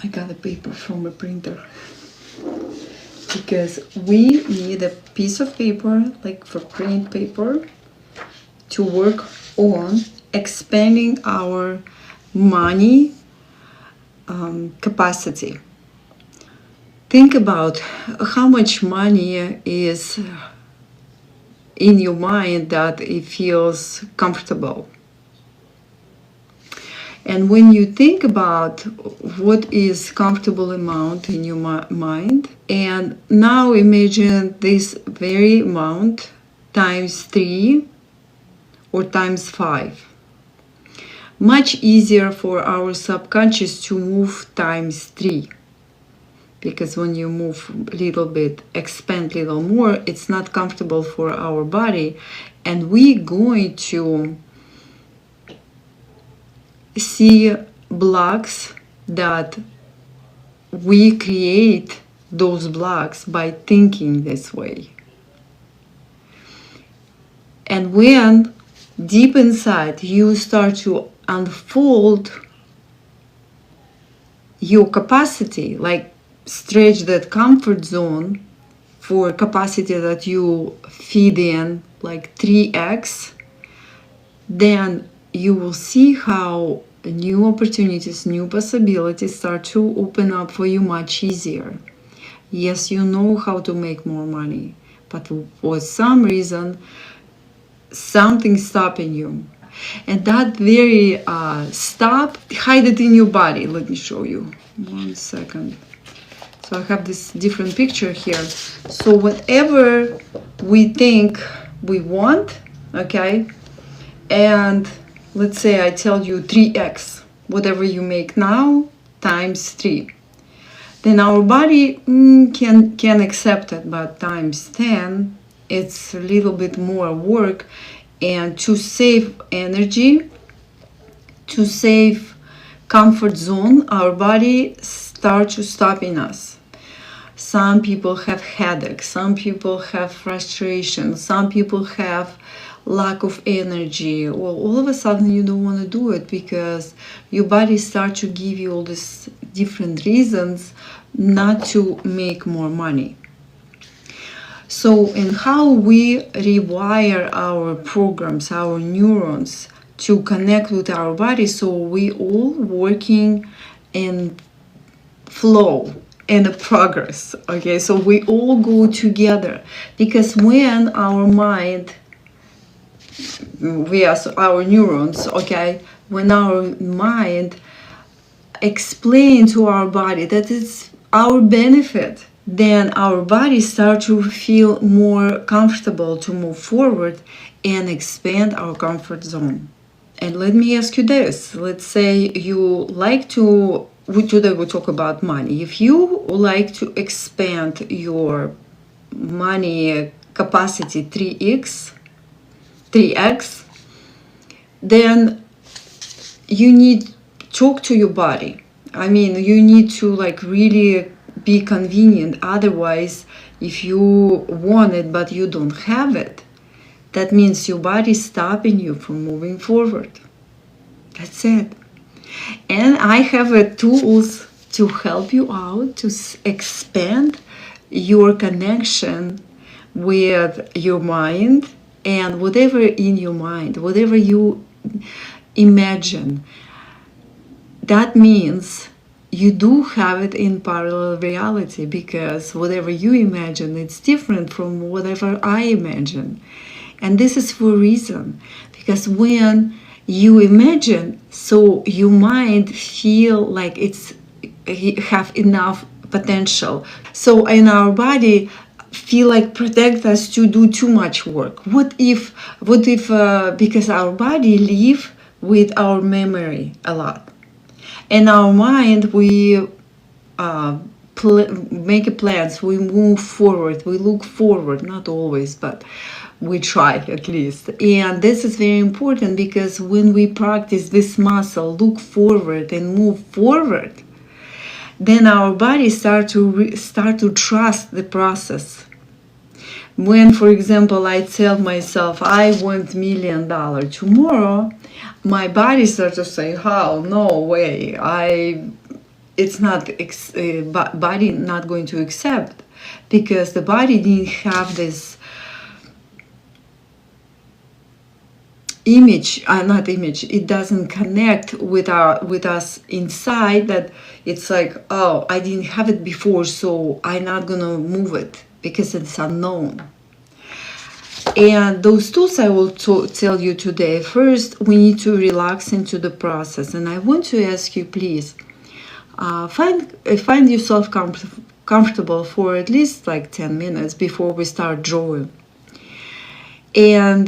I got a paper from a printer because we need a piece of paper, like for print paper, to work on expanding our money capacity. Think about how much money is in your mind that it feels comfortable. And when you think about what is comfortable amount in your mind, and now imagine this very amount times 3 or times 5. Much easier for our subconscious to move times 3. Because when you move a little bit, expand a little more, it's not comfortable for our body. And we're going to see blocks that we create those blocks by thinking this way. And when deep inside you start to unfold your capacity, like stretch that comfort zone for capacity that you feed in, like 3x, then you will see how new opportunities, new possibilities start to open up for you much easier. Yes, you know how to make more money, but for some reason, something's stopping you. And that very stop, hide it in your body. Let me show you. 1 second. So I have this different picture here. So whatever we think we want, okay, and let's say I tell you 3x, whatever you make now, times 3. Then our body can accept it, but times 10, it's a little bit more work. And to save energy, to save comfort zone, our body starts to stopping us. Some people have headaches, some people have frustration, some people have lack of energy. Well, all of a sudden you don't want to do it because your body starts to give you all these different reasons not to make more money. So in how we rewire our programs, our neurons to connect with our body, so we all working in flow and a progress, okay? So we all go together because when our mind, our neurons, okay, when our mind explain to our body that it's our benefit, then our body starts to feel more comfortable to move forward and expand our comfort zone. And let me ask you this. Let's say you like to, today we talk about money. If you like to expand your money capacity 3x, then you need to talk to your body. I mean, you need to like really be convenient. Otherwise, if you want it but you don't have it, that means your body is stopping you from moving forward. That's it. And I have tools to help you out to expand your connection with your mind and whatever in your mind, whatever you imagine. That means you do have it in parallel reality because whatever you imagine, it's different from whatever I imagine. And this is for a reason. Because when you imagine, so your mind feel like it's have enough potential. So in our body feel like protect us to do too much work. What if because our body live with our memory a lot. In our mind, we make plans, we move forward, we look forward, not always, but we try at least. And this is very important because when we practice this muscle, look forward and move forward, then our body start to trust the process. When, for example, I tell myself, I want $1 million tomorrow, my body starts to say, "How? No way! it's not body not going to accept, because the body didn't have this image, not image, it doesn't connect with us inside, that it's like, oh, I didn't have it before, so I'm not gonna move it because it's unknown. And those tools I will tell you today. First, we need to relax into the process, and I want to ask you, please, find yourself comfortable for at least like 10 minutes before we start drawing. And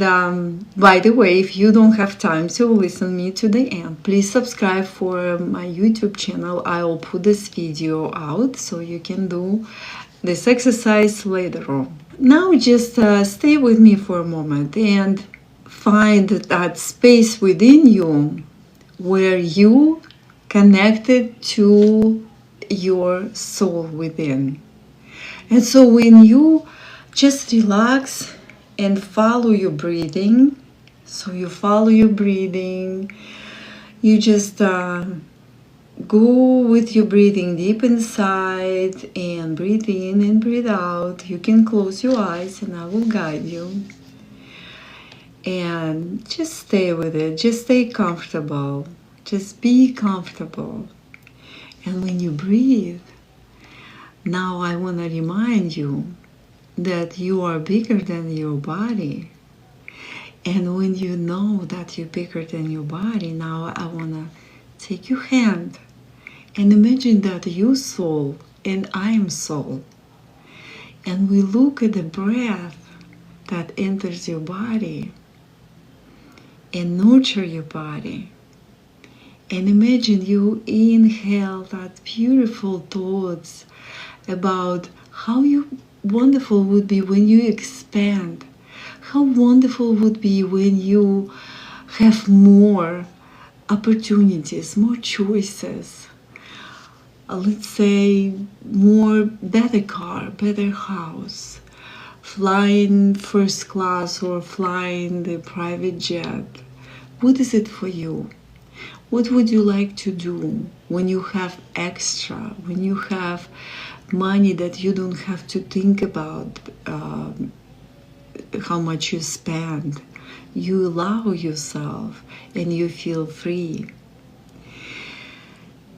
by the way, if you don't have time to listen me to the end, please subscribe for my YouTube channel. I will put this video out so you can do this exercise later on. Now just stay with me for a moment and find that space within you where you connected to your soul within. And so when you just relax and follow your breathing, so you follow your breathing, you just go with your breathing deep inside and breathe in and breathe out. You can close your eyes and I will guide you. And just stay with it. Just stay comfortable. Just be comfortable. And when you breathe, now I want to remind you that you are bigger than your body. And when you know that you're bigger than your body, now I want to take your hand and imagine that you soul and I am soul. And we look at the breath that enters your body and nurture your body. And imagine you inhale that beautiful thoughts about how wonderful would be when you expand. How wonderful would be when you have more opportunities, more choices. Let's say more better car, better house, flying first class or flying the private jet. What is it for you? What would you like to do when you have extra, when you have money that you don't have to think about how much you spend? You allow yourself and you feel free.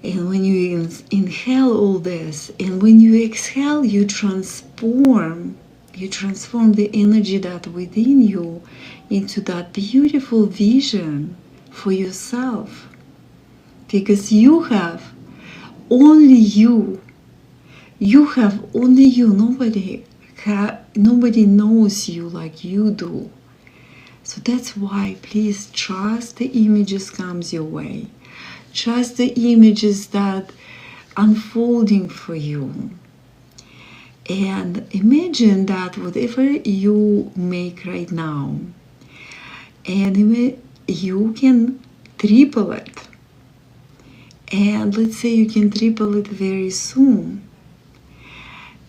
And when you inhale all this, and when you exhale, you transform the energy that within you into that beautiful vision for yourself. Because you have only you. You have only you. Nobody knows you like you do. So that's why, please trust the images comes your way. Trust the images that unfolding for you. And imagine that whatever you make right now, and you can triple it. And let's say you can triple it very soon.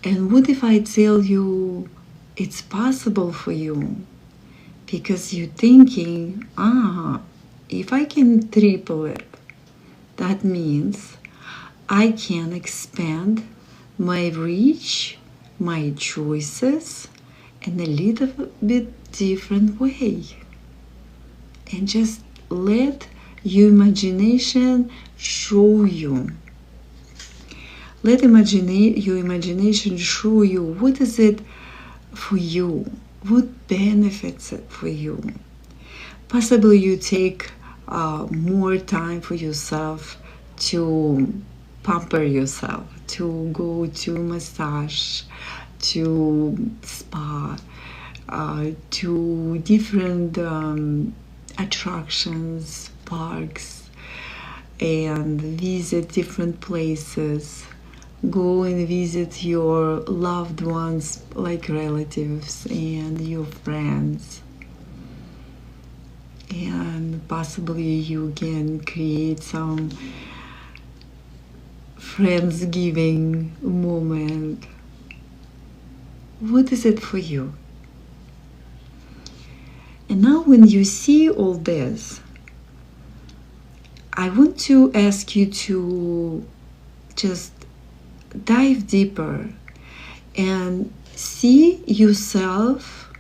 And what if I tell you it's possible for you? Because you're thinking, if I can triple it, that means I can expand my reach, my choices in a little bit different way. And just let your imagination show you. Let your imagination show you what is it for you, what benefits it for you. Possibly you take more time for yourself to pamper yourself, to go to massage, to spa, to different attractions, parks, and visit different places. Go and visit your loved ones, like relatives and your friends. And possibly you can create some Friendsgiving moment. What is it for you? And now when you see all this, I want to ask you to just dive deeper and see yourself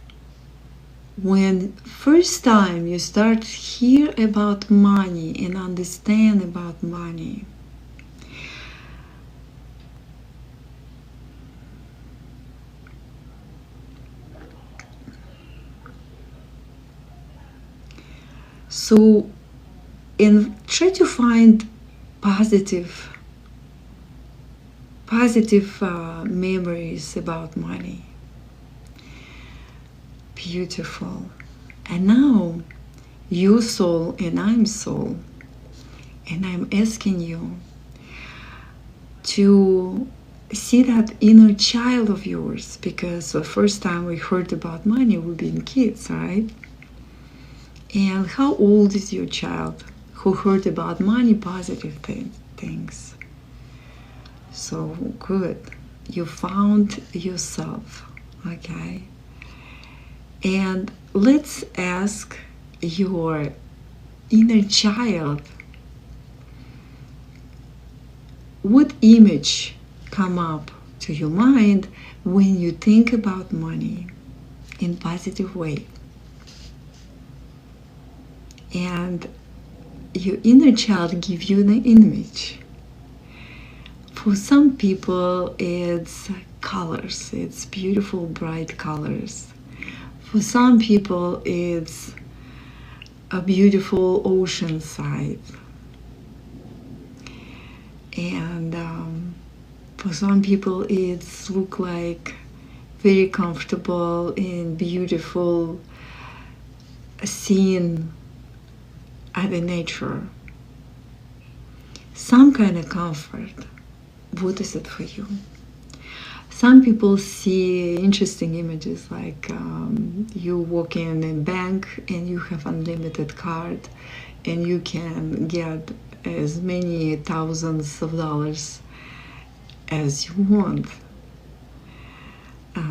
when first time you start hear about money and understand about money. So, and try to find positive memories about money. Beautiful. And now, you soul and I'm soul, and I'm asking you to see that inner child of yours, because the first time we heard about money, we've been kids, right? And how old is your child who heard about money, positive things? So good. You found yourself, okay? And let's ask your inner child, what image come up to your mind when you think about money in positive way? And your inner child give you the image. For some people, it's colors. It's beautiful, bright colors. For some people, it's a beautiful ocean side. And for some people, it's look like very comfortable and beautiful scene at the nature. Some kind of comfort. What is it for you? Some people see interesting images like you walk in a bank and you have unlimited card and you can get as many thousands of dollars as you want.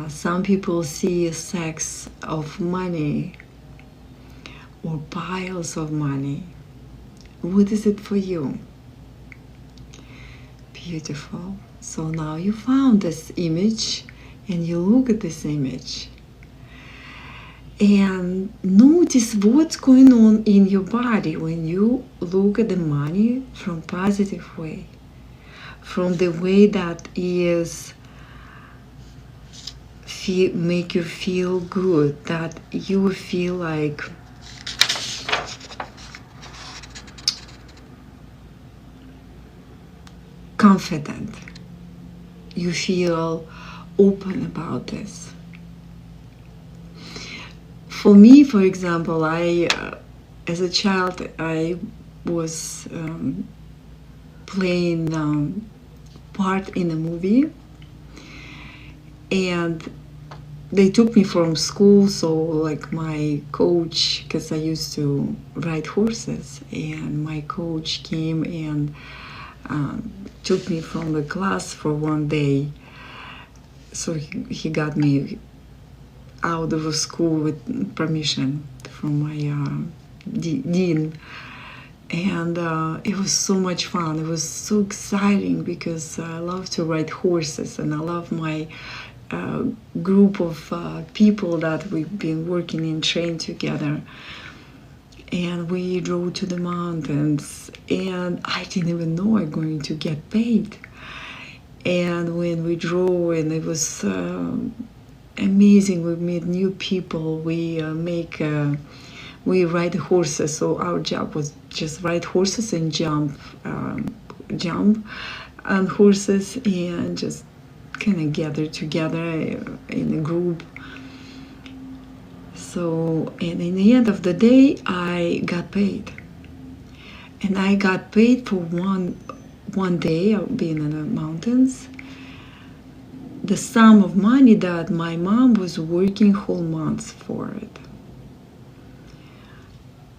Some people see sacks of money or piles of money. What is it for you? Beautiful. So now you found this image and you look at this image and notice what's going on in your body when you look at the money from positive way, from the way that is make you feel good, that you feel like confident, you feel open about this. For me, for example, as a child, I was playing part in a movie, and they took me from school. So, like my coach, because I used to ride horses, and my coach came and took me from the class for one day. So he got me out of school with permission from my dean. And it was so much fun. It was so exciting because I love to ride horses, and I love my group of people that we've been working and trained together. And we drove to the mountains, and I didn't even know I'm going to get paid. And when we drove, and it was amazing, we meet new people, we ride horses. So our job was just ride horses and jump on horses and just kind of gather together in a group. So, and in the end of the day, I got paid. And I got paid for one day of being in the mountains, the sum of money that my mom was working whole months for it.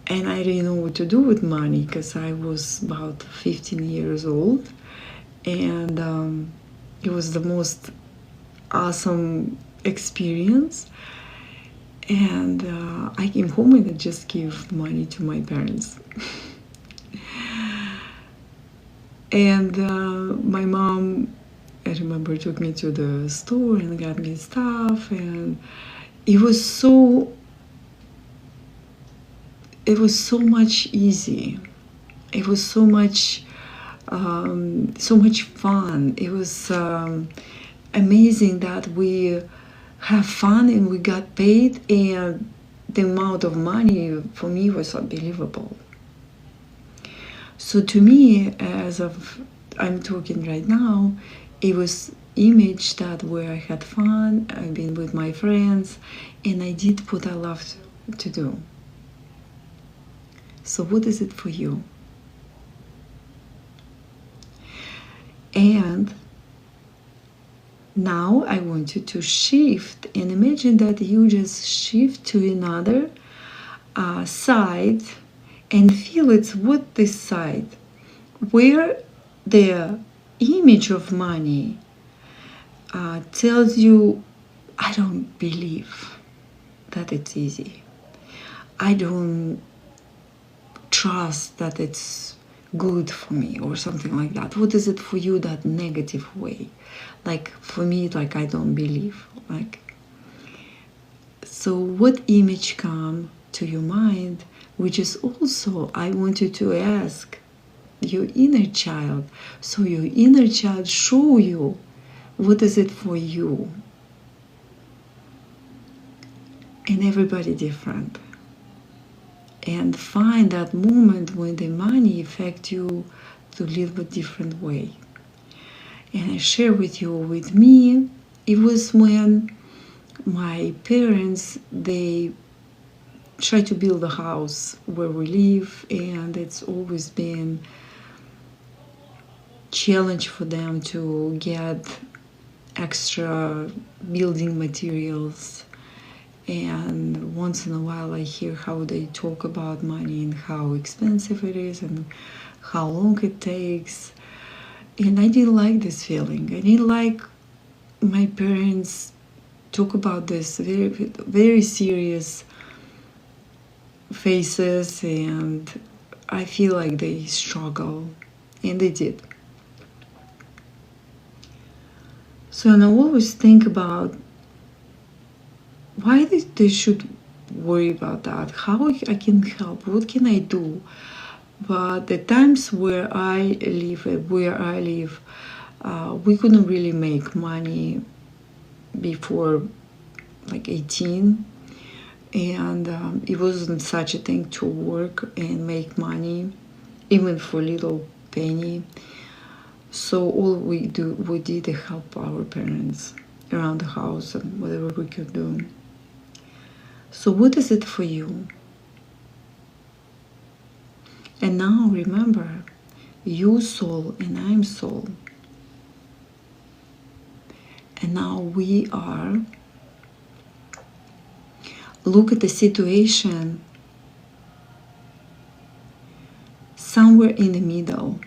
And I didn't know what to do with money because I was about 15 years old. And it was the most awesome experience. And I came home and I just gave money to my parents. And my mom, I remember, took me to the store and got me stuff, and it was so much easy. It was so much fun. It was amazing that we have fun and we got paid, and the amount of money for me was unbelievable. So to me, as of I'm talking right now, it was image that where I had fun, I've been with my friends, and I did what I loved to do. So what is it for you? And now I want you to shift, and imagine that you just shift to another side and feel it's what this side, where the image of money tells you, I don't believe that it's easy. I don't trust that it's good for me, or something like that. What is it for you, that negative way? Like for me, like I don't believe. Like, so what image come to your mind, which is also, I want you to ask your inner child. So your inner child show you what is it for you. And everybody different. And find that moment when the money affect you to a little bit different way. And I share with you, with me, it was when my parents, they try to build a house where we live, and it's always been challenge for them to get extra building materials. And once in a while I hear how they talk about money and how expensive it is and how long it takes. And I didn't like this feeling. I didn't like my parents talk about this very, very serious faces, and I feel like they struggle, and they did. So, and I always think about why they should worry about that, how I can help, what can I do. But the times where I live, we couldn't really make money before like 18, and it wasn't such a thing to work and make money, even for little penny. So all we did to help our parents around the house and whatever we could do. So what is it for you? And now remember, you soul and I'm soul. And now we are, look at the situation somewhere in the middle,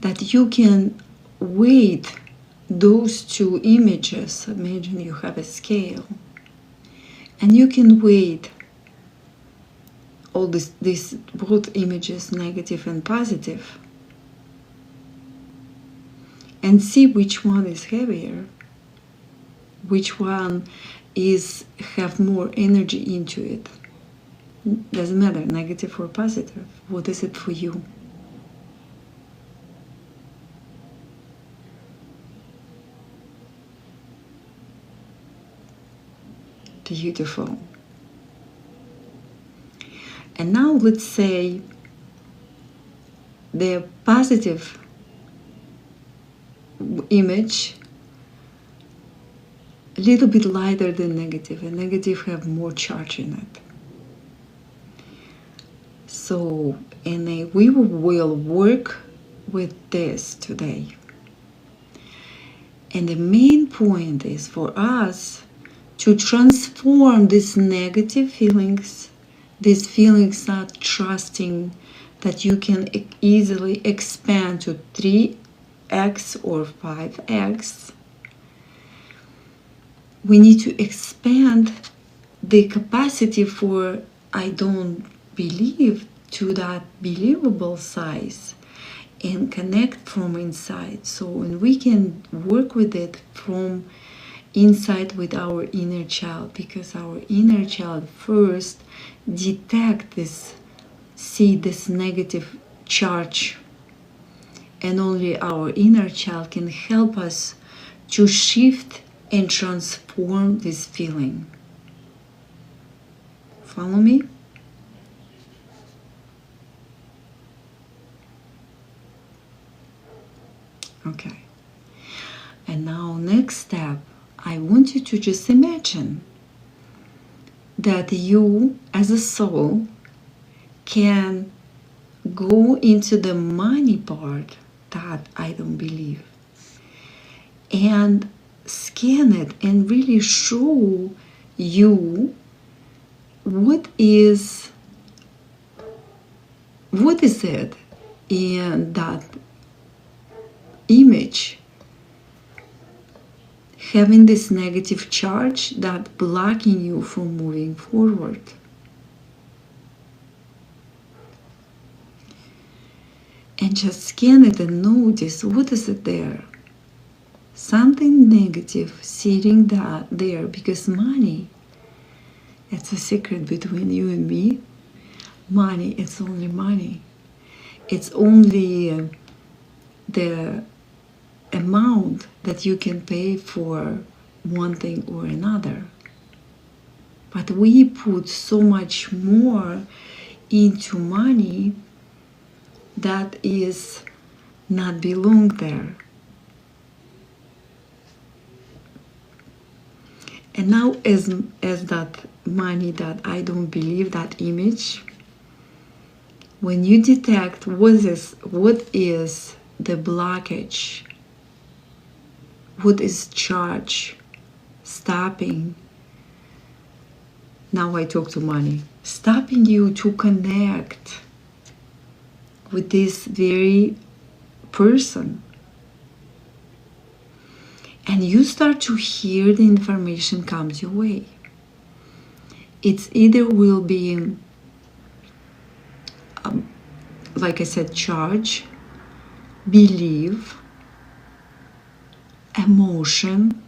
that you can weight those two images. Imagine you have a scale, and you can weight all these both images, negative and positive, and see which one is heavier, which one is have more energy into it. Doesn't matter, negative or positive. What is it for you? Beautiful. And now let's say the positive image a little bit lighter than negative, and negative have more charge in it. So, and we will work with this today. And the main point is for us to transform these negative feelings, these feelings not trusting that you can easily expand to 3x or 5x. We need to expand the capacity for I don't believe to that believable size and connect from inside. So when we can work with it from inside with our inner child, because our inner child first detect this, see this negative charge, and only our inner child can help us to shift and transform this feeling. Follow me? Okay. And now, next step, I want you to just imagine that you, as a soul, can go into the money part that I don't believe and scan it and really show you what is it in that image having this negative charge that blocking you from moving forward. And just scan it and notice what is it there. Something negative sitting there, because money, it's a secret between you and me. Money, it's only money. It's only the amount that you can pay for one thing or another. But we put so much more into money that is not belong there. And now as that money that I don't believe, that image, when you detect what is the blockage, what is charge, stopping, now I talk to money, stopping you to connect with this very person. And you start to hear the information comes your way. It's either will be, like I said, charge, belief, emotion.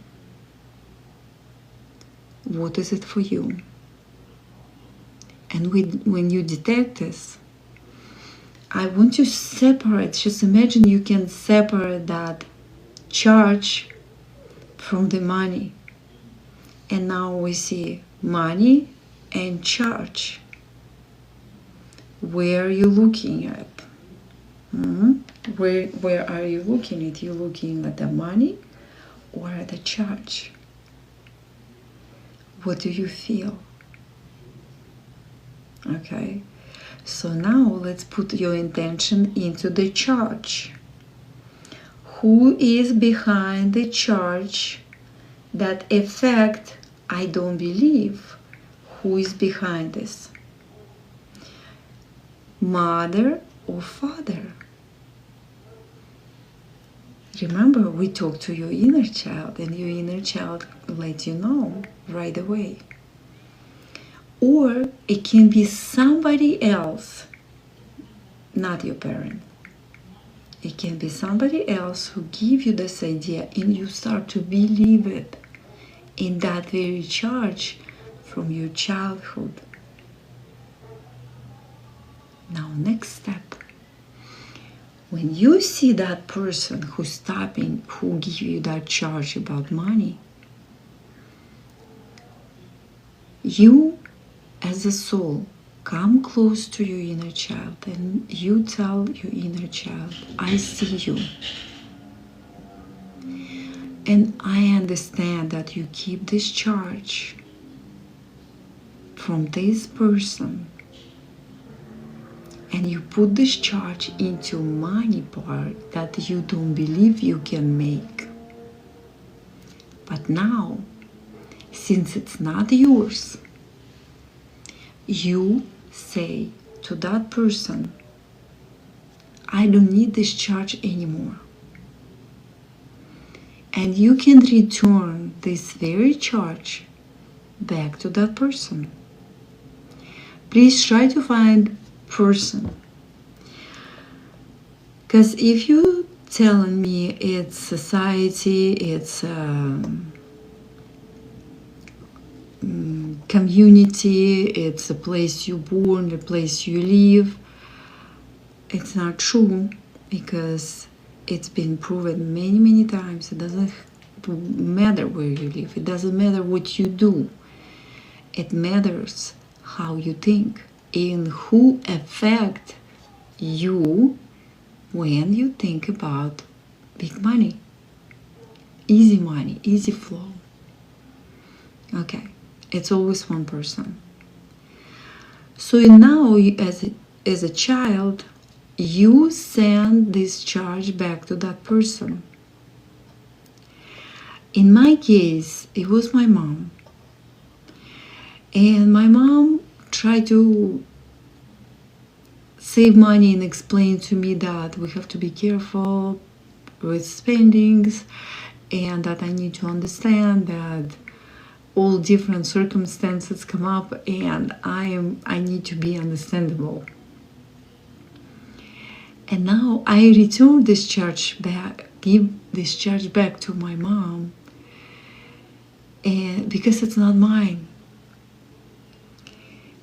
What is it for you? And when you detect this, I want to separate, just imagine you can separate that charge from the money. And now we see money and charge. Where are you looking at? Where are you looking at? You looking at the money or at the charge? What do you feel? Okay, so now let's put your intention into the charge. Who is behind the charge that effect I don't believe? Who is behind this? Mother or father? Remember, we talk to your inner child, and your inner child let you know right away. Or it can be somebody else, not your parent. It can be somebody else who give you this idea, and you start to believe it in that very charge from your childhood. Now, next step. When you see that person who's stopping, who give you that charge about money, you as a soul come close to your inner child and you tell your inner child, I see you. And I understand that you keep this charge from this person. And you put this charge into money part that you don't believe you can make. But now, since it's not yours, you say to that person, I don't need this charge anymore. And you can return this very charge back to that person. Please try to find person. Because if you telling me it's society, it's community, it's a place you born, the place you live, it's not true, because it's been proven many times. It doesn't matter where you live, it doesn't matter what you do, it matters how you think and who affect you when you think about big money, easy flow. Okay, it's always one person. So now, as a child, you send this charge back to that person. In my case, it was my mom. And my mom tried to save money and explain to me that we have to be careful with spendings, and that I need to understand that all different circumstances come up, and I need to be understandable. And now I return this charge back, give this charge back to my mom, and because it's not mine.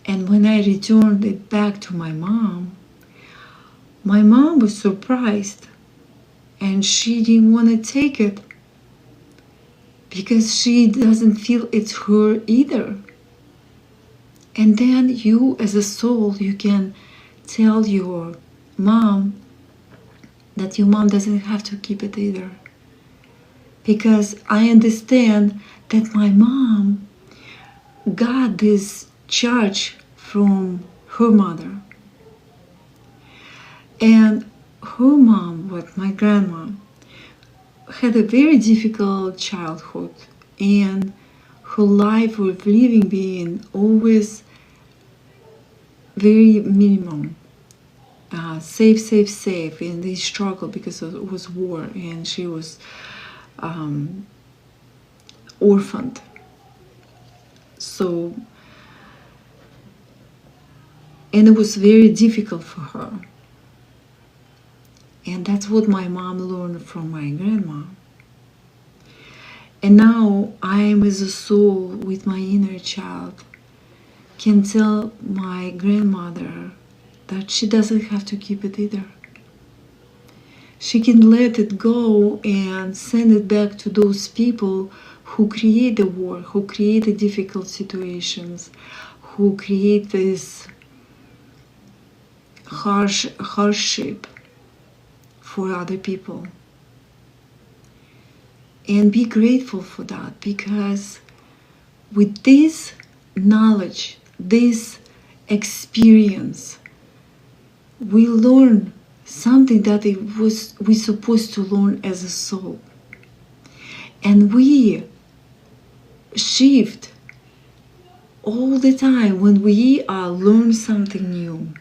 And when I returned it back to my mom was surprised, and she didn't want to take it because she doesn't feel it's her either. And then you, as a soul, you can tell your mom that your mom doesn't have to keep it either, because I understand that my mom got this charge from her mother. And her mom, my grandma, had a very difficult childhood, and her life of living being always very minimum. Safe, and they struggled because it was war, and she was orphaned. So, and it was very difficult for her. And that's what my mom learned from my grandma. And now I'm, as a soul with my inner child, can tell my grandmother that she doesn't have to keep it either. She can let it go and send it back to those people who create the war, who create the difficult situations, who create this hardship for other people. And be grateful for that, because with this knowledge, this experience, we learn something that we're supposed to learn as a soul. And we shift all the time when we learn something new,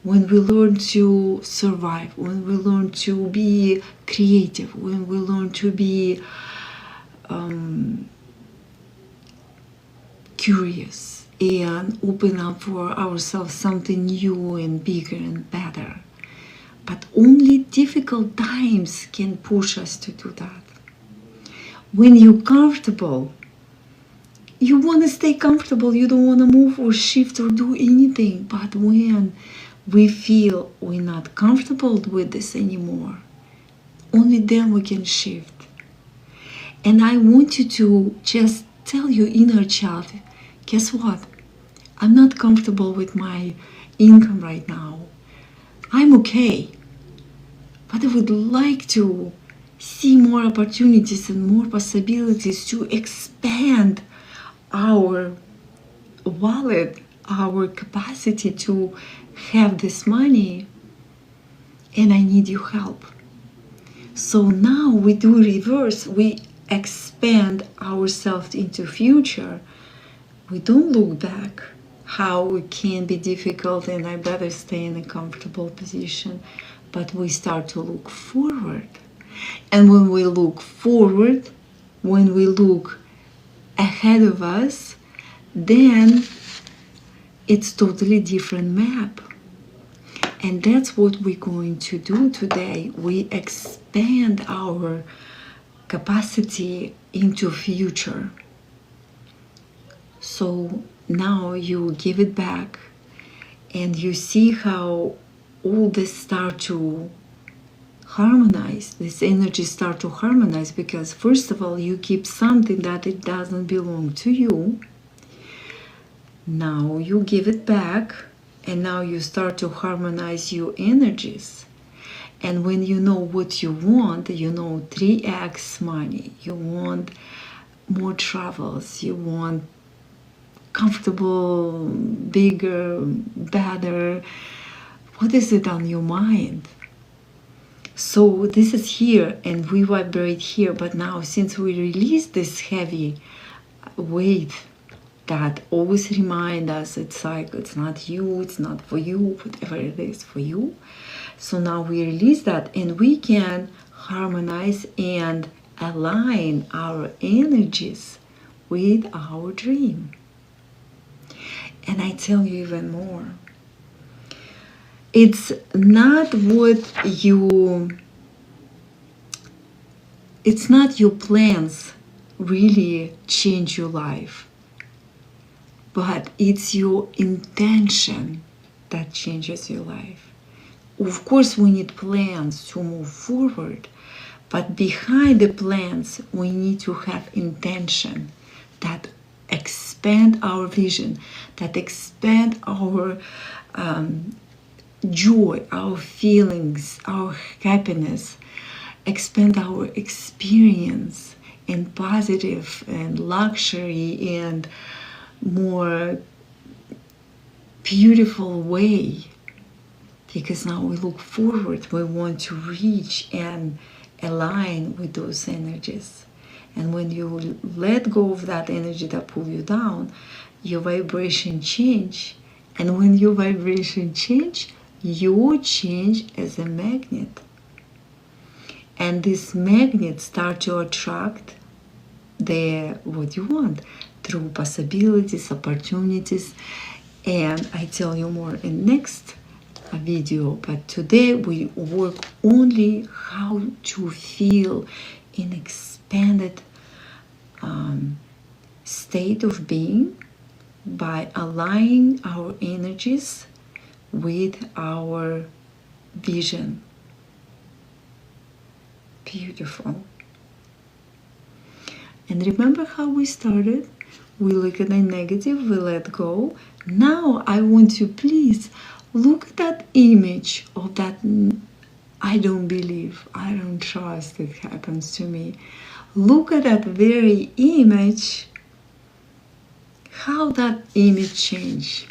when we learn to survive, when we learn to be creative, when we learn to be curious and open up for ourselves something new and bigger and better. But only difficult times can push us to do that. When you're comfortable, you want to stay comfortable, you don't want to move or shift or do anything. But when we feel we're not comfortable with this anymore, only then we can shift. And I want you to just tell your inner child, guess what? I'm not comfortable with my income right now. I'm okay. But I would like to see more opportunities and more possibilities to expand our wallet, our capacity to have this money, and I need your help. So now we do reverse, we expand ourselves into future. We don't look back how it can be difficult and I better stay in a comfortable position, but we start to look forward. And when we look forward, when we look ahead of us, then it's totally different map. And that's what we're going to do today. We expand our capacity into future. So now you give it back and you see how all this start to harmonize. This energy start to harmonize because first of all you keep something that it doesn't belong to you. Now you give it back and now you start to harmonize your energies. And when you know what you want, you know 3x money, you want more travels, you want comfortable, bigger, better. What is it on your mind? So this is here and we vibrate here, but now since we release this heavy weight that always remind us it's like it's not you, it's not for you, whatever it is for you. So now we release that and we can harmonize and align our energies with our dream. And I tell you even more. It's not it's not your plans really change your life, but it's your intention that changes your life. Of course, we need plans to move forward, but behind the plans, we need to have intention that expand our vision, that expand our joy, our feelings, our happiness, expand our experience in positive and luxury and more beautiful way. Because now we look forward, we want to reach and align with those energies. And when you let go of that energy that pull you down, your vibration change. And when your vibration change, you change as a magnet. And this magnet start to attract what you want through possibilities, opportunities. And I tell you more in next video, but today we work only how to feel in expanded state of being by aligning our energies with our vision. Beautiful. And remember how we started? We look at the negative, we let go. Now I want you, please, look at that image of that I don't believe, I don't trust it happens to me. Look at that very image, how that image changed.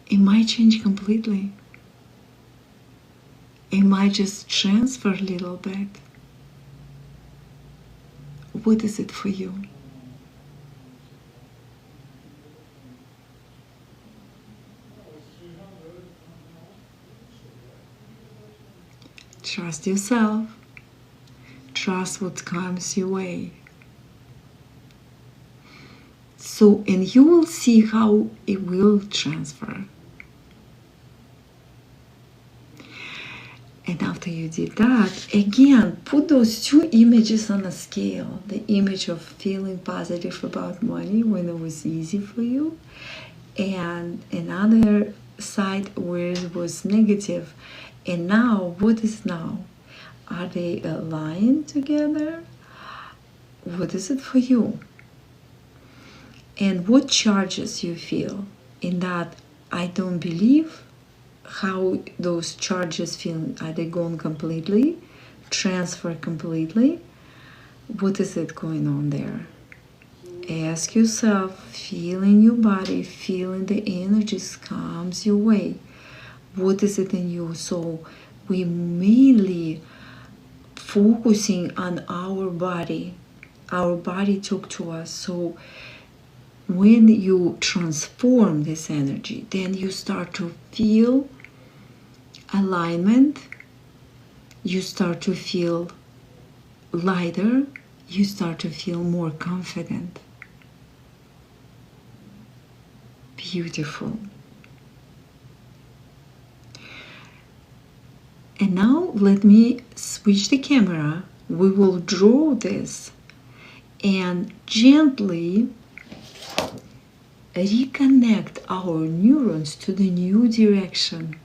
It might change completely. It might just transfer a little bit. What is it for you? Trust yourself. Trust what comes your way. So, and you will see how it will transfer. And after you did that, again, put those two images on a scale. The image of feeling positive about money when it was easy for you, and another side where it was negative. And now, what is now? Are they aligned together? What is it for you? And what charges you feel in that I don't believe? How those charges feel? Are they gone completely? Transfer completely? What is it going on there? Ask yourself, feeling your body, feeling the energies comes your way. What is it in you? So we mainly focusing on our body. Our body talk to us. So when you transform this energy, then you start to feel alignment, you start to feel lighter, you start to feel more confident. Beautiful. And now let me switch the camera. We will draw this and gently reconnect our neurons to the new direction.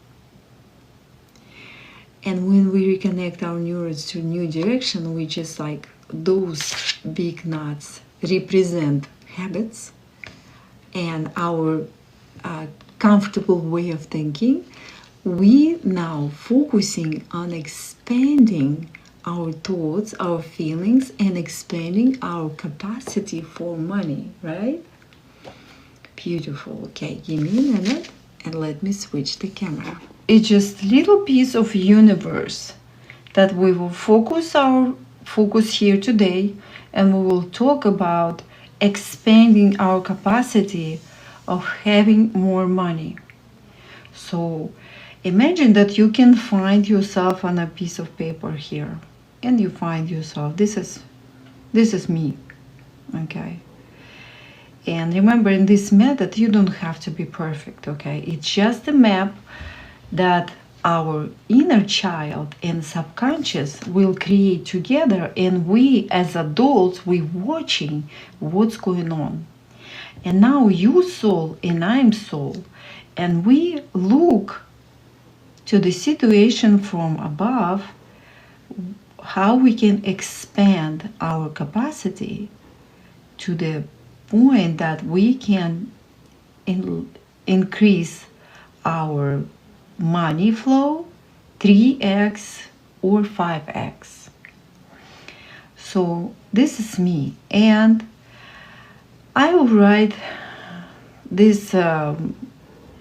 And when we reconnect our neurons to new direction, which is like those big knots represent habits and our comfortable way of thinking, we now focusing on expanding our thoughts, our feelings, and expanding our capacity for money, right? Beautiful. Okay, give me a minute and let me switch the camera. It's just little piece of universe that we will focus here today, and we will talk about expanding our capacity of having more money. So imagine that you can find yourself on a piece of paper here, and you find yourself, this is me, okay? And remember, in this method, you don't have to be perfect, okay? It's just a map that our inner child and subconscious will create together, and we as adults, we watching what's going on. And now you soul and I'm soul, and we look to the situation from above, how we can expand our capacity to the point that we can increase our money flow 3x or 5x. So this is me, and I will write this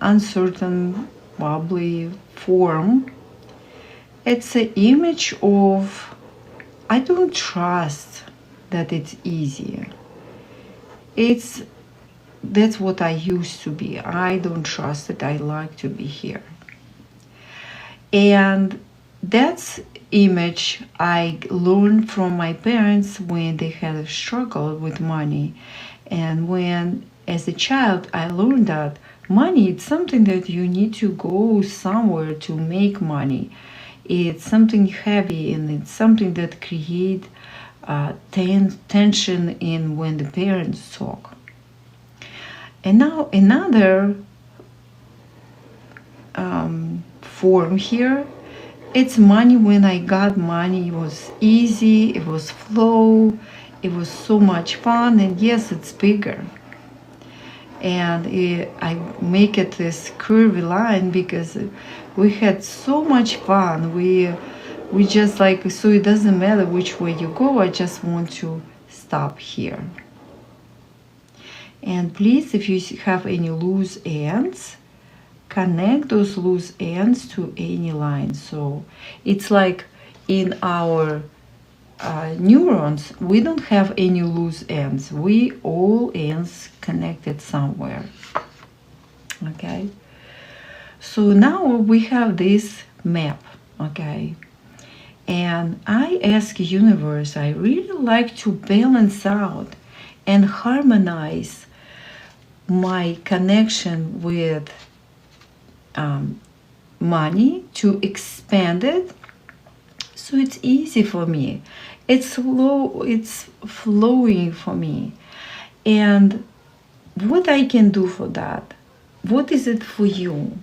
uncertain, wobbly form. It's an image of, I don't trust that it's easy. That's what I used to be. I don't trust that I like to be here. And that's image I learned from my parents when they had a struggle with money. And when, as a child, I learned that money is something that you need to go somewhere to make money. It's something heavy, and it's something that creates tension in when the parents talk. And now another form here, it's money. When I got money, it was easy, it was flow, it was so much fun, and yes, it's bigger. And I make it this curvy line because we had so much fun. We just like, so it doesn't matter which way you go, I just want to stop here. And please, if you have any loose ends, connect those loose ends to any line. So it's like in our neurons, we don't have any loose ends. We all ends connected somewhere. Okay. So now we have this map. Okay. And I ask universe, I really like to balance out and harmonize my connection with money, to expand it so it's easy for me, it's flowing for me. And what I can do for that, what is it for you?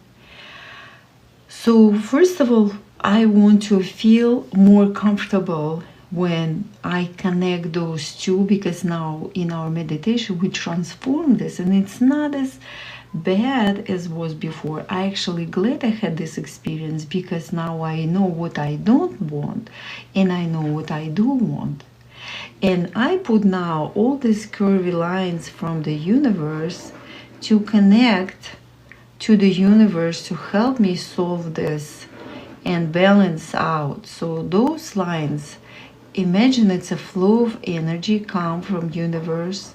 So first of all, I want to feel more comfortable when I connect those two, because now in our meditation we transform this, and it's not as bad as was before. I actually glad I had this experience, because now I know what I don't want and I know what I do want. And I put now all these curvy lines from the universe to connect to the universe to help me solve this and balance out. So those lines, imagine it's a flow of energy come from universe,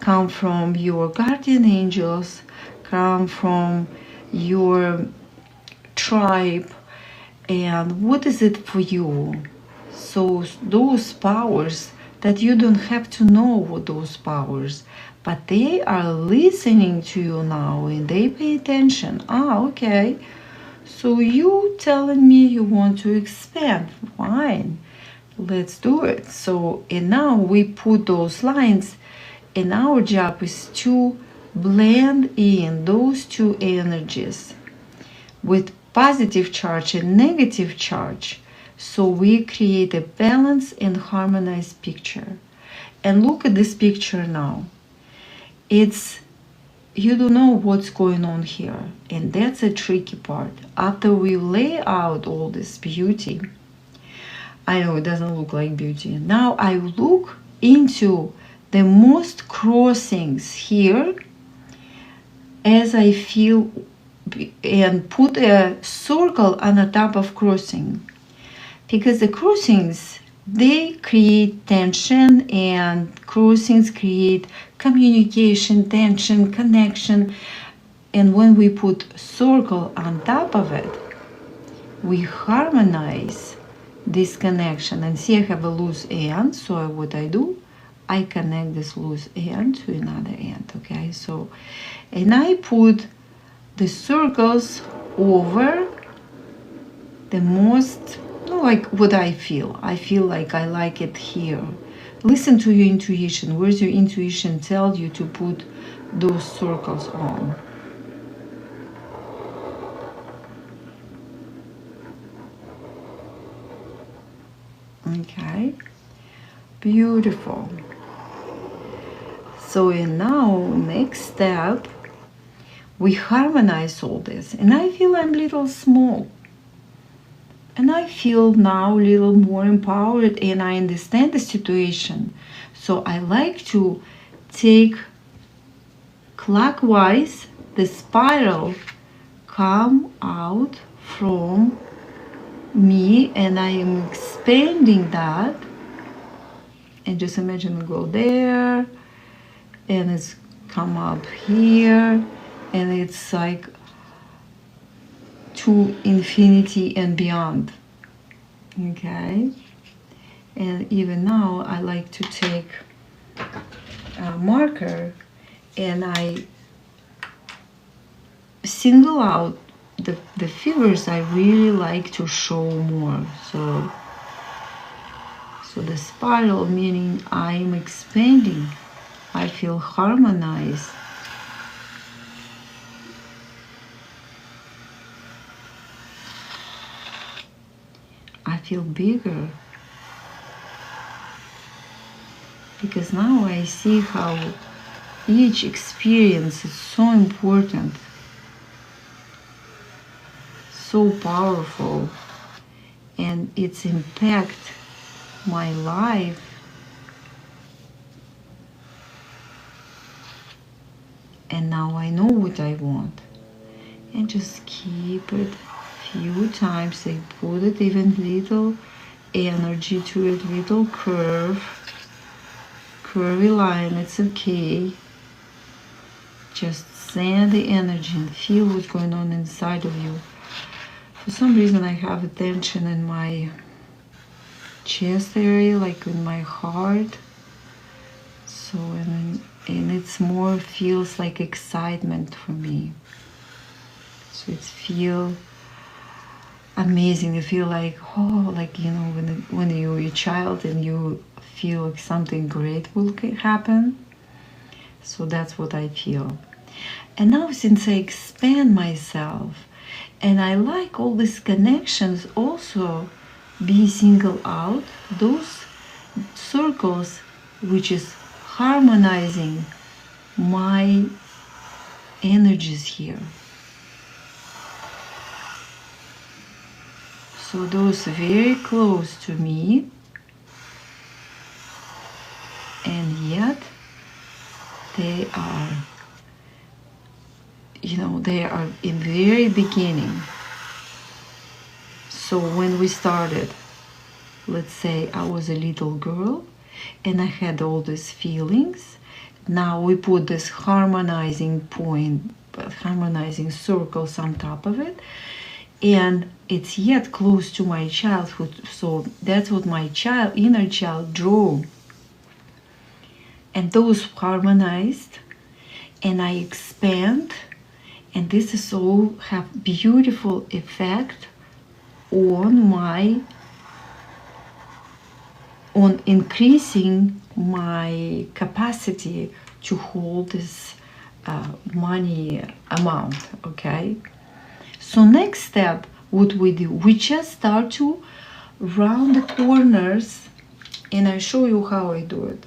come from your guardian angels, come from your tribe. And what is it for you? So those powers that you don't have to know what those powers, but they are listening to you now and they pay attention. Okay, So you telling me you want to expand. Fine, let's do it. So, and now we put those lines, and our job is to blend in those two energies with positive charge and negative charge, so we create a balanced and harmonized picture. And look at this picture now. It's, you don't know what's going on here, and that's a tricky part. After we lay out all this beauty, I know it doesn't look like beauty. Now I look into the most crossings here as I feel, and put a circle on the top of crossing, because the crossings, they create tension, and crossings create communication, tension, connection. And when we put circle on top of it, we harmonize this connection. And see, I have a loose end, so what I do, I connect this loose end to another end. Okay, so, and I put the circles over the most, like what I feel. I feel like I like it here. Listen to your intuition. Where's your intuition tell you to put those circles on? Okay, beautiful. So, and now next step, we harmonize all this, and I feel I'm a little small, and I feel now a little more empowered, and I understand the situation. So I like to take clockwise the spiral, come out from me, and I am expanding that. And just imagine go there, and it's come up here, and it's like to infinity and beyond. Okay, and even now I like to take a marker, and I single out the figures I really like to show more. So the spiral, meaning I'm expanding, I feel harmonized. I feel bigger, because now I see how each experience is so important, so powerful, and its impact my life. And now I know what I want, and just keep it few times. I put it even little energy to it, little curvy line. It's okay. Just send the energy and feel what's going on inside of you. For some reason I have a tension in my chest area, like in my heart. So, and it's more feels like excitement for me. So it feel amazing. You feel like, oh, like, you know, when you're a child and you feel like something great will happen. So that's what I feel. And now, since I expand myself, and I like all these connections also be singled out, those circles which is harmonizing my energies here. So those very close to me, and yet they are, you know, they are in very beginning. So when we started, let's say I was a little girl and I had all these feelings. Now we put this harmonizing point, harmonizing circles on top of it, and it's yet close to my childhood. So that's what my inner child drew. And those harmonized, and I expand, And this is all have beautiful effect on increasing my capacity to hold this money amount. Okay, so next step, what we do, we just start to round the corners, and I show you how I do it.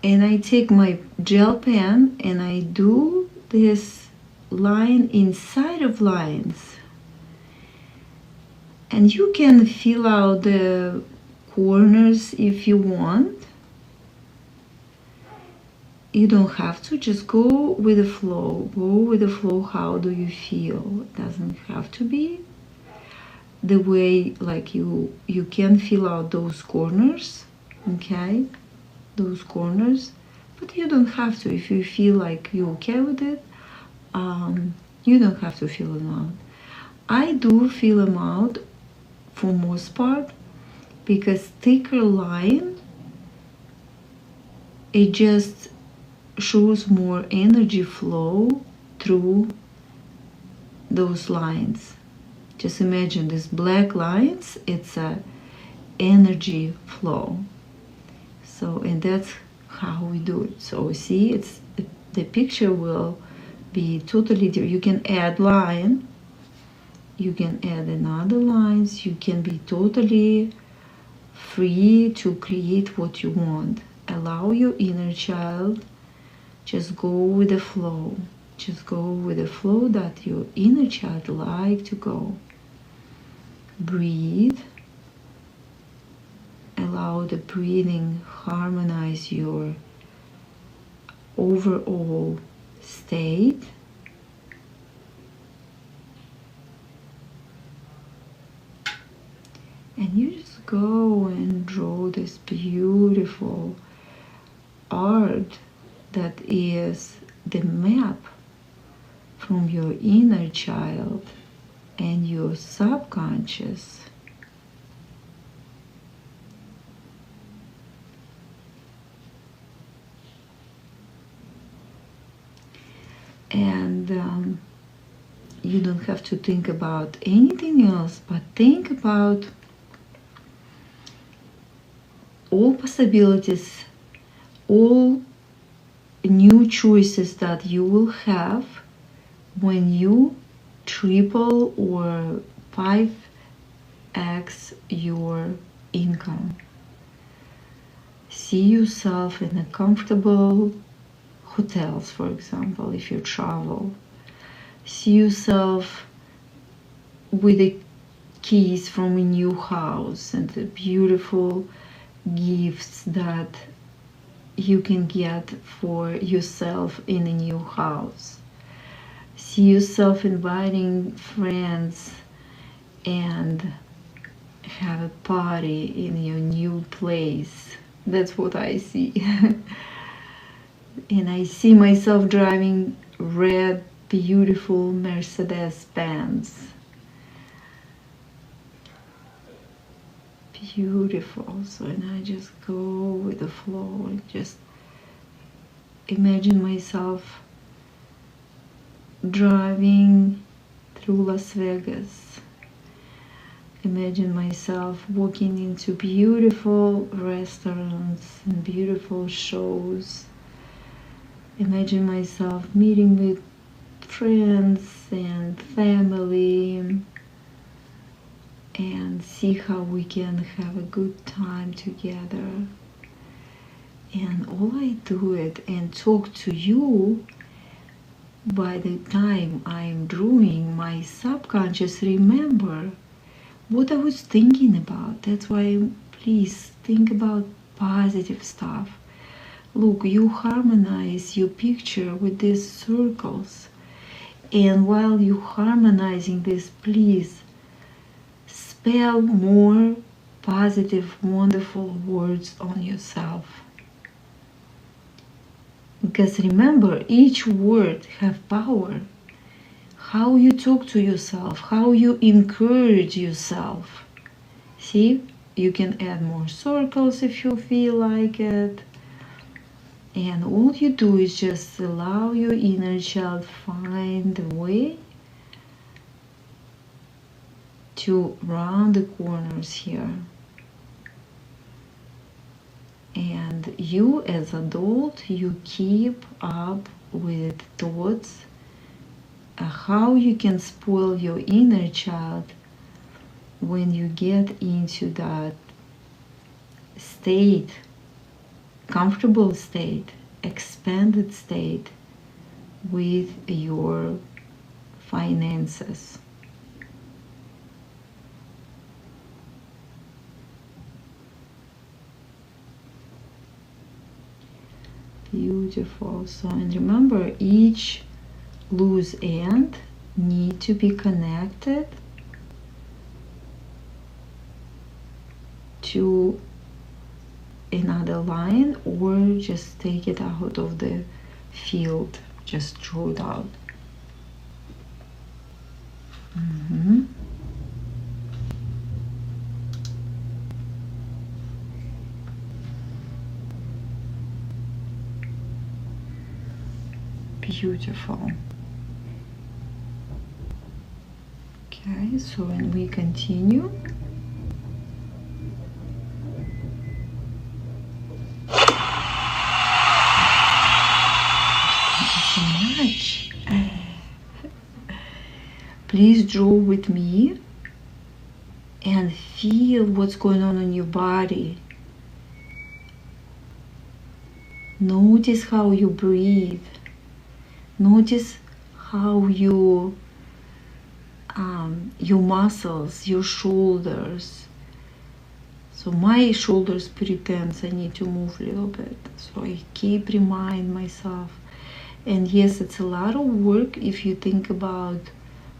And I take my gel pen and I do this line inside of lines. And you can fill out the corners if you want. You don't have to, just go with the flow. Go with the flow. How do you feel? It doesn't have to be the way, like you can fill out those corners, okay? Those corners, but you don't have to. If you feel like you're okay with it, you don't have to fill them out. I do fill them out for most part, because thicker line, it just shows more energy flow through those lines. Just imagine these black lines, it's a energy flow. So, and that's how we do it. So see, it's the picture will be totally different. You can add line, you can add another lines, you can be totally free to create what you want. Allow your inner child, just go with the flow. Just go with the flow that your inner child like to go. Breathe. Allow the breathing harmonize your overall state. And you just go and draw this beautiful art that is the map from your inner child and your subconscious. And you don't have to think about anything else, but think about all possibilities, all new choices that you will have when you triple or 5x your income. See yourself in a comfortable hotels, for example, if you travel. See yourself with the keys from a new house and the beautiful gifts that you can get for yourself in a new house. See yourself inviting friends and have a party in your new place. That's what I see. And I see myself driving red, beautiful Mercedes-Benz. Beautiful. So, and I just go with the flow and just imagine myself driving through Las Vegas. Imagine myself walking into beautiful restaurants and beautiful shows. Imagine myself meeting with friends and family and see how we can have a good time together. And all I do it and talk to you, by the time I'm drawing, my subconscious remember what I was thinking about. That's why please think about positive stuff. Look, you harmonize your picture with these circles. And while you harmonizing this, please spell more positive, wonderful words on yourself. Because remember, each word have power. How you talk to yourself, how you encourage yourself. See, you can add more circles if you feel like it. And all you do is just allow your inner child find the way to round the corners here. And you as adult, you keep up with thoughts how you can spoil your inner child when you get into that state, comfortable state, expanded state with your finances. Beautiful. So, and remember, each loose end need to be connected to another line, or just take it out of the field, just throw it out. Beautiful. Okay, so when we continue, please draw with me and feel what's going on in your body. Notice how you breathe. Notice how your muscles, your shoulders. So my shoulders pretty tense. I need to move a little bit. So I keep remind myself. And yes, it's a lot of work. If you think about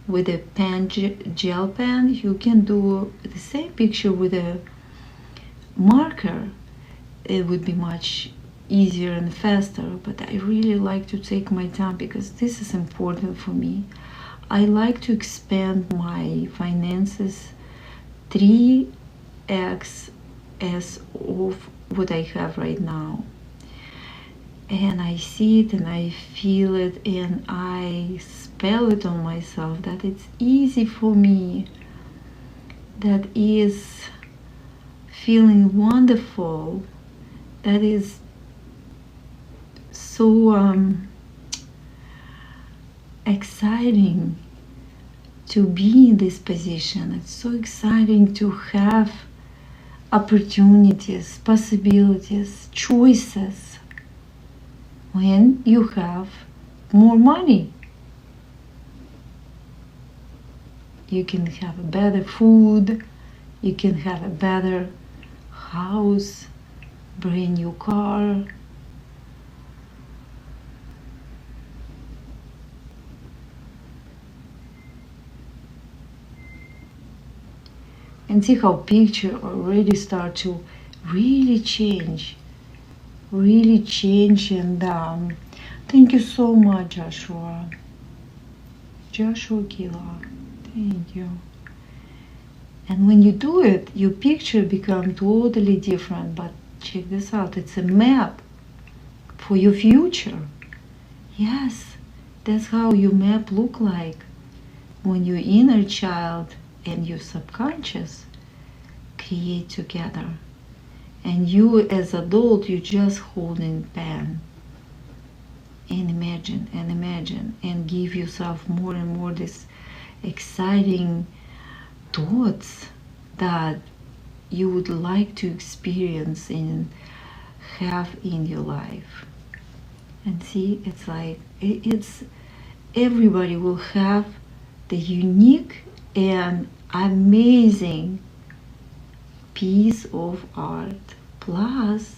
with a pen, gel pen, you can do the same picture with a marker. It would be much easier and faster, but I really like to take my time because this is important for me. I like to expand my finances 3x as of what I have right now. And I see it and I feel it and I spell it on myself that it's easy for me. That is feeling wonderful. That is so exciting to be in this position. It's so exciting to have opportunities, possibilities, choices when you have more money. You can have better food, you can have a better house, brand new car. And see how picture already start to really change. And thank you so much, Joshua. Joshua Kila, thank you. And when you do it, your picture becomes totally different. But check this out, it's a map for your future. Yes, that's how your map look like when your inner child and your subconscious create together. And you as adult, you just holding pen and imagine and give yourself more and more this exciting thoughts that you would like to experience and have in your life. And see, it's like it's everybody will have the unique and amazing piece of art. Plus,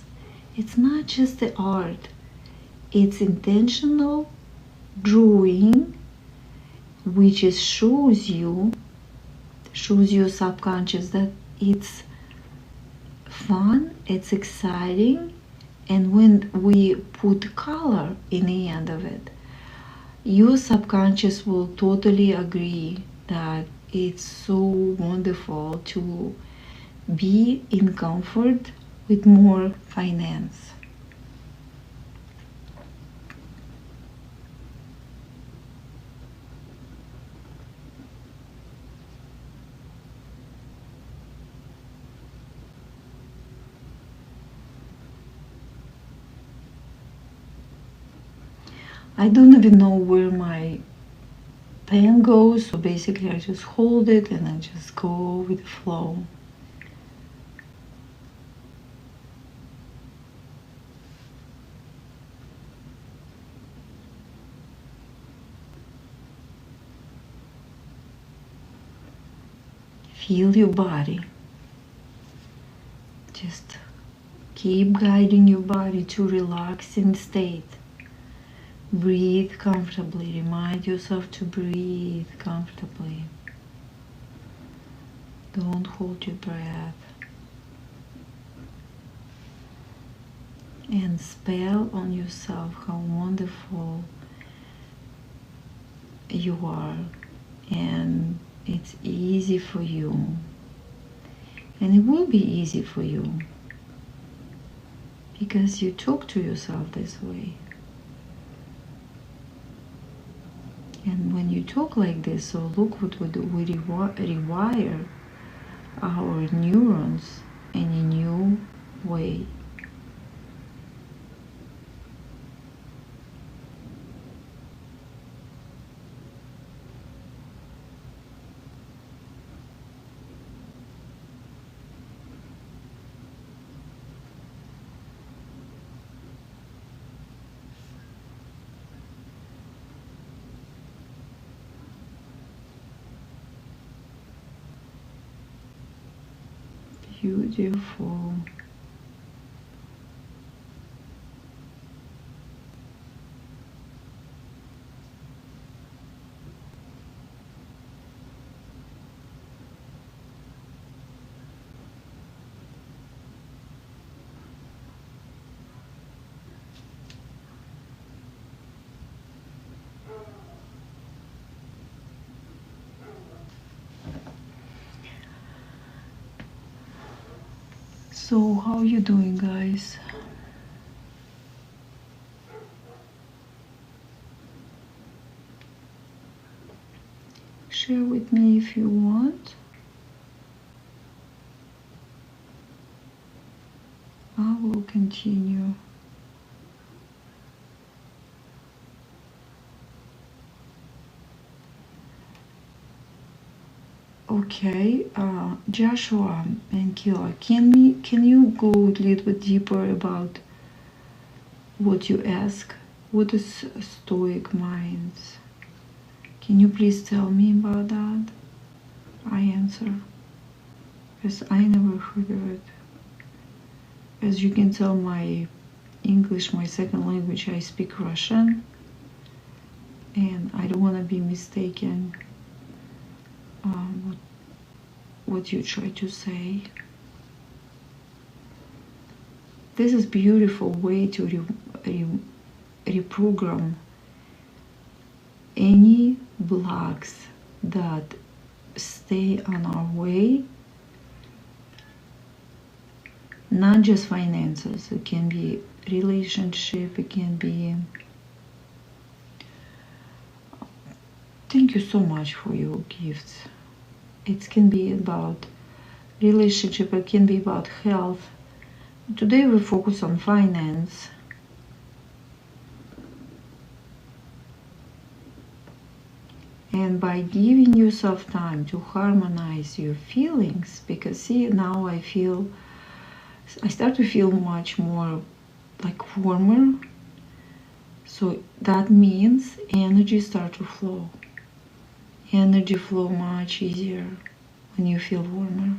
it's not just the art, it's intentional drawing, which is shows your subconscious that it's fun, it's exciting, and when we put color in the end of it, your subconscious will totally agree that it's so wonderful to be in comfort with more finance. I don't even know where my pen goes, so basically I just hold it and I just go with the flow. Feel your body. Just keep guiding your body to relaxing state. Breathe comfortably. Remind yourself to breathe comfortably. Don't hold your breath. And spell on yourself how wonderful you are, and it's easy for you, and it will be easy for you because you talk to yourself this way. And when you talk like this, so look what we do. We rewire our neurons in a new way. Beautiful. So how you doing, guys? Share with me if you want. I will continue. Okay, Joshua and Kila, can you go a little bit deeper about what you ask? What is Stoic Minds? Can you please tell me about that? I answer, because I never heard of it. As you can tell, my English, my second language, I speak Russian, and I don't want to be mistaken what you try to say. This is beautiful way to reprogram any blocks that stay on our way. Not just finances, it can be relationship, it can be... Thank you so much for your gifts. It can be about relationship, it can be about health. Today we focus on finance. And by giving yourself time to harmonize your feelings, because see, now I start to feel much more like warmer. So that means energy start to flow. Energy flow much easier when you feel warmer.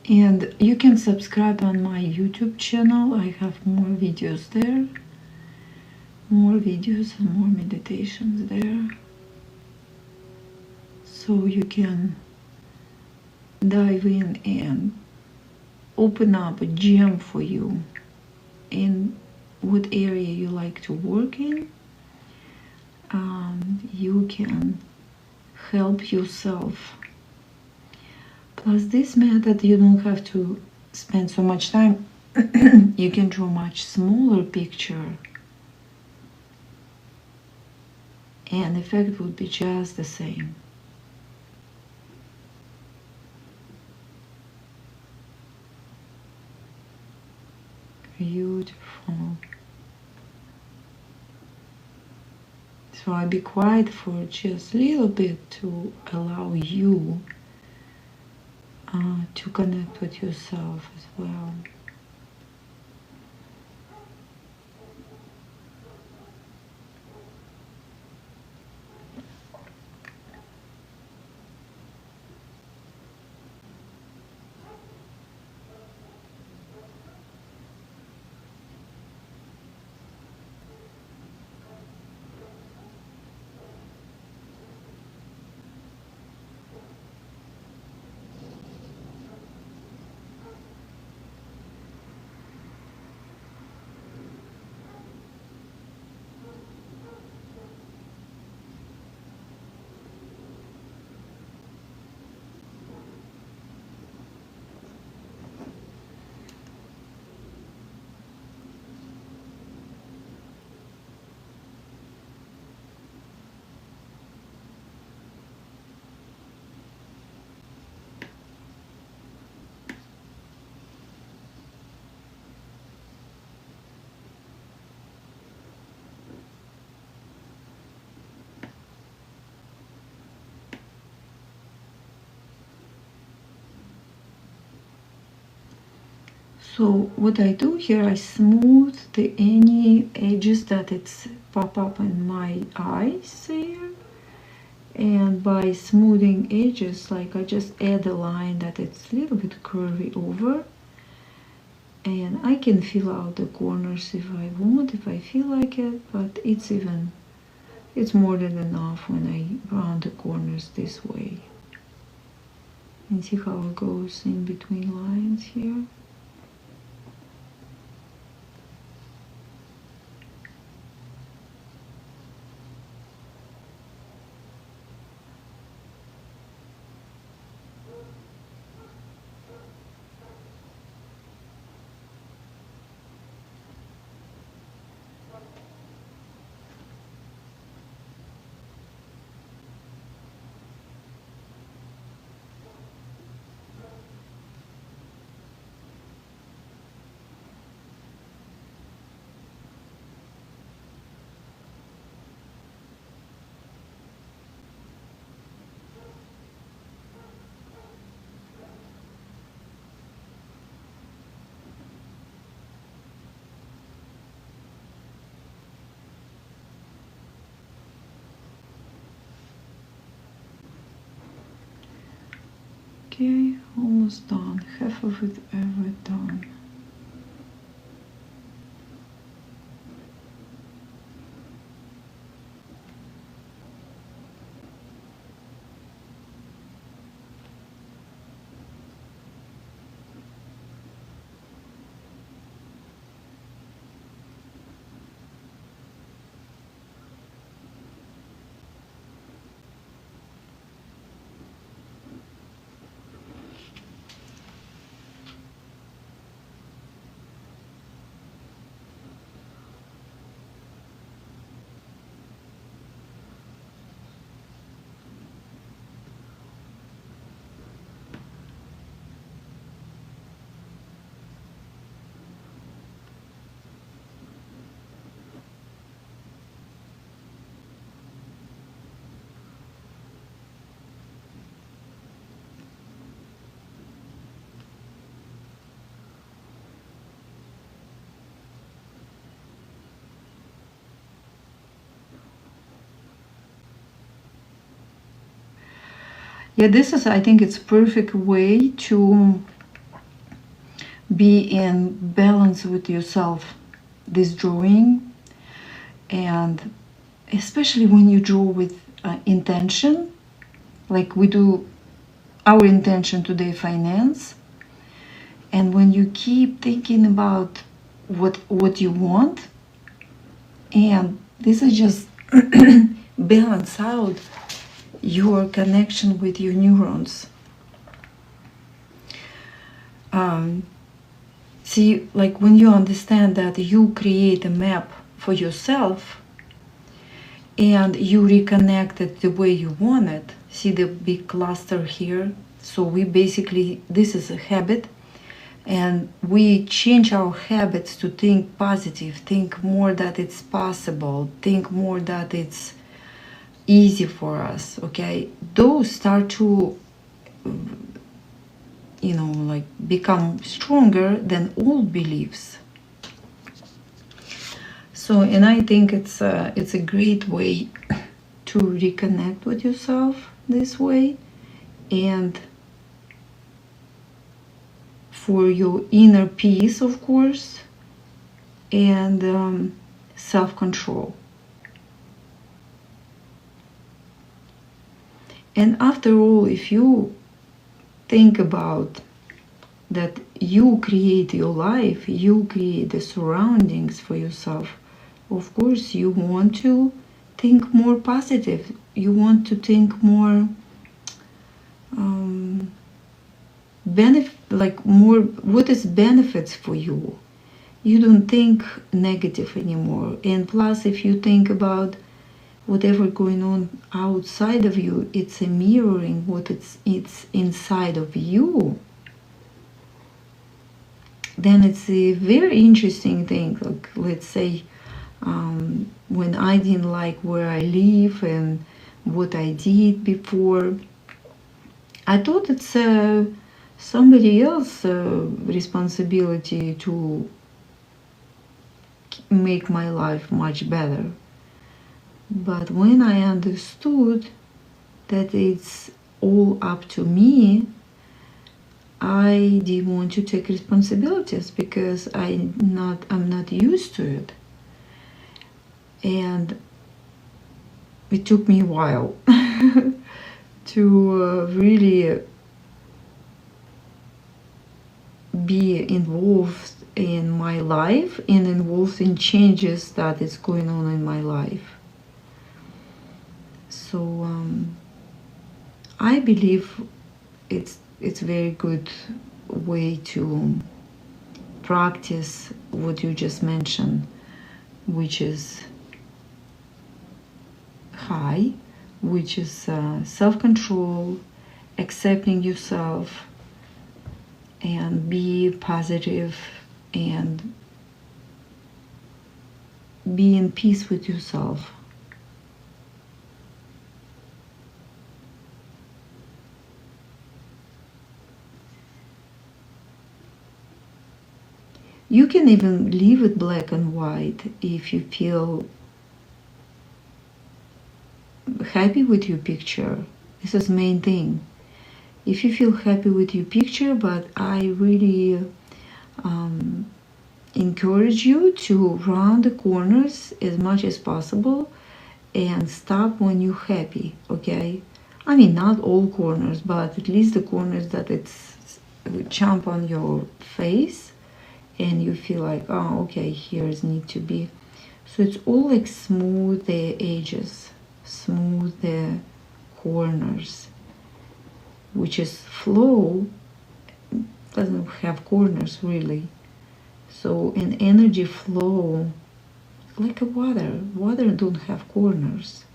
And you can subscribe on my YouTube channel. I have more videos there. More videos and more meditations there. So you can dive in and open up a gem for you in what area you like to work in, you can help yourself. Plus this method, you don't have to spend so much time. You can draw much smaller picture and the effect would be just the same. Beautiful. So I'll be quiet for just a little bit to allow you to connect with yourself as well. So what I do here, I smooth any edges that it's pop up in my eyes there. And by smoothing edges, like I just add a line that it's a little bit curvy over. And I can fill out the corners if I want, if I feel like it, but it's more than enough when I round the corners this way. And see how it goes in between lines here. Okay, almost done. Half of it ever done. Yeah, this is, I think it's perfect way to be in balance with yourself, this drawing. And especially when you draw with intention, like we do our intention today, finance. And when you keep thinking about what you want, And this is just balance out your connection with your neurons. See, like when you understand that you create a map for yourself and you reconnect it the way you want it. See the big cluster here? So we basically, this is a habit, and we change our habits to think positive, think more that it's possible, think more that it's easy for us, okay? Those start to, you know, like become stronger than old beliefs. So, and I think it's a great way to reconnect with yourself this way, and for your inner peace, of course, and self-control. And after all, if you think about that, you create your life, you create the surroundings for yourself, of course you want to think more positive, you want to think more like more what is benefits for you. You don't think negative anymore. And plus, if you think about whatever going on outside of you, it's a mirroring what it's inside of you. Then it's a very interesting thing. Like, let's say when I didn't like where I live and what I did before, I thought it's somebody else's responsibility to make my life much better. But when I understood that it's all up to me, I didn't want to take responsibilities because I'm not used to it. And it took me a while to really be involved in my life and involved in changes that is going on in my life. So I believe it's a very good way to practice what you just mentioned, which is high, which is self-control, accepting yourself, and be positive and be in peace with yourself. You can even leave it black and white if you feel happy with your picture. This is the main thing. If you feel happy with your picture, but I really encourage you to round the corners as much as possible and stop when you're happy, okay? I mean, not all corners, but at least the corners that it's jump on your face and you feel like, oh, okay, here's need to be. So it's all like smooth the edges, smooth the corners, which is flow doesn't have corners really. So an energy flow, like a water don't have corners.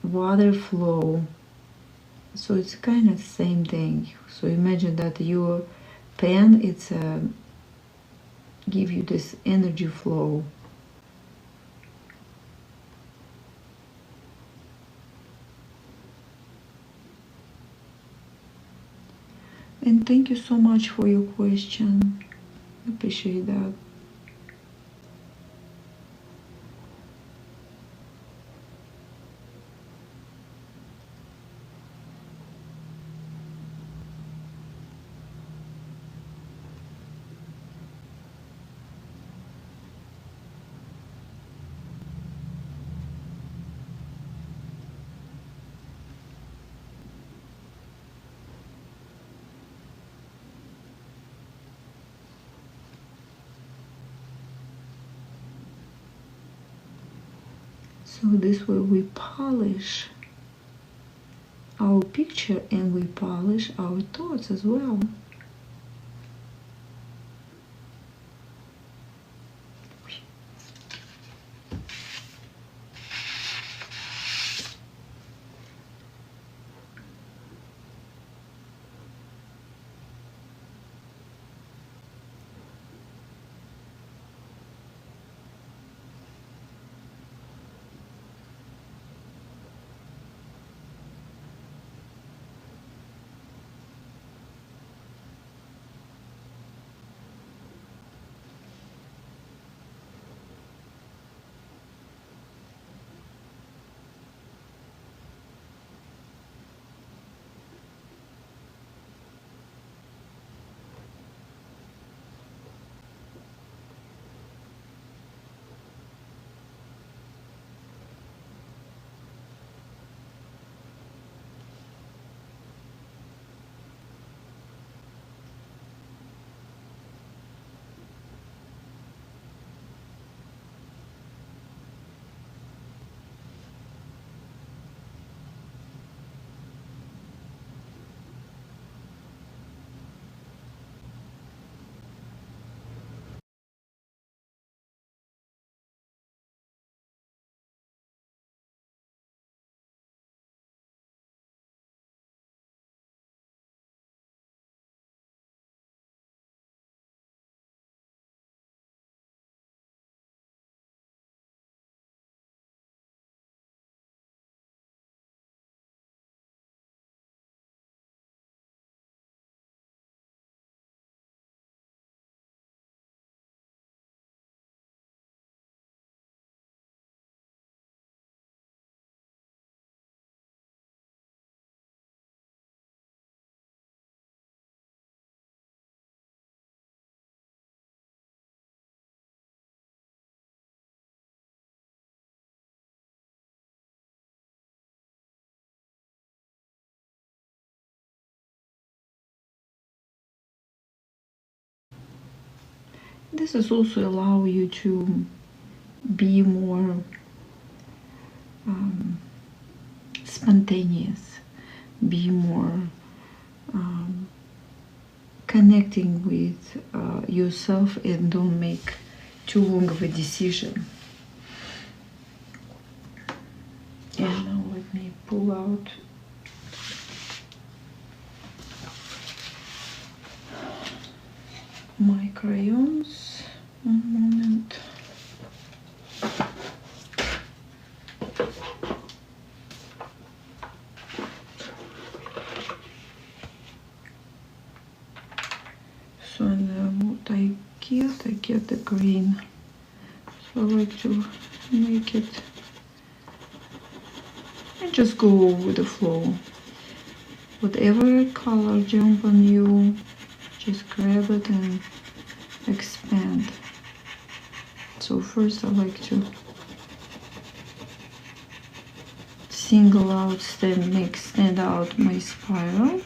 Water flow, so it's kind of the same thing. So imagine that your pen, it's give you this energy flow. And thank you so much for your question. I appreciate that. So this way we polish our picture and we polish our thoughts as well. This is also allow you to be more spontaneous, be more connecting with yourself, and don't make too long of a decision. And now let me pull out my crayons. One moment. So what I get the green. So I like to make it and just go with the flow. Whatever color jump on you, just grab it and expand. So first I like to single out, stand out my spiral.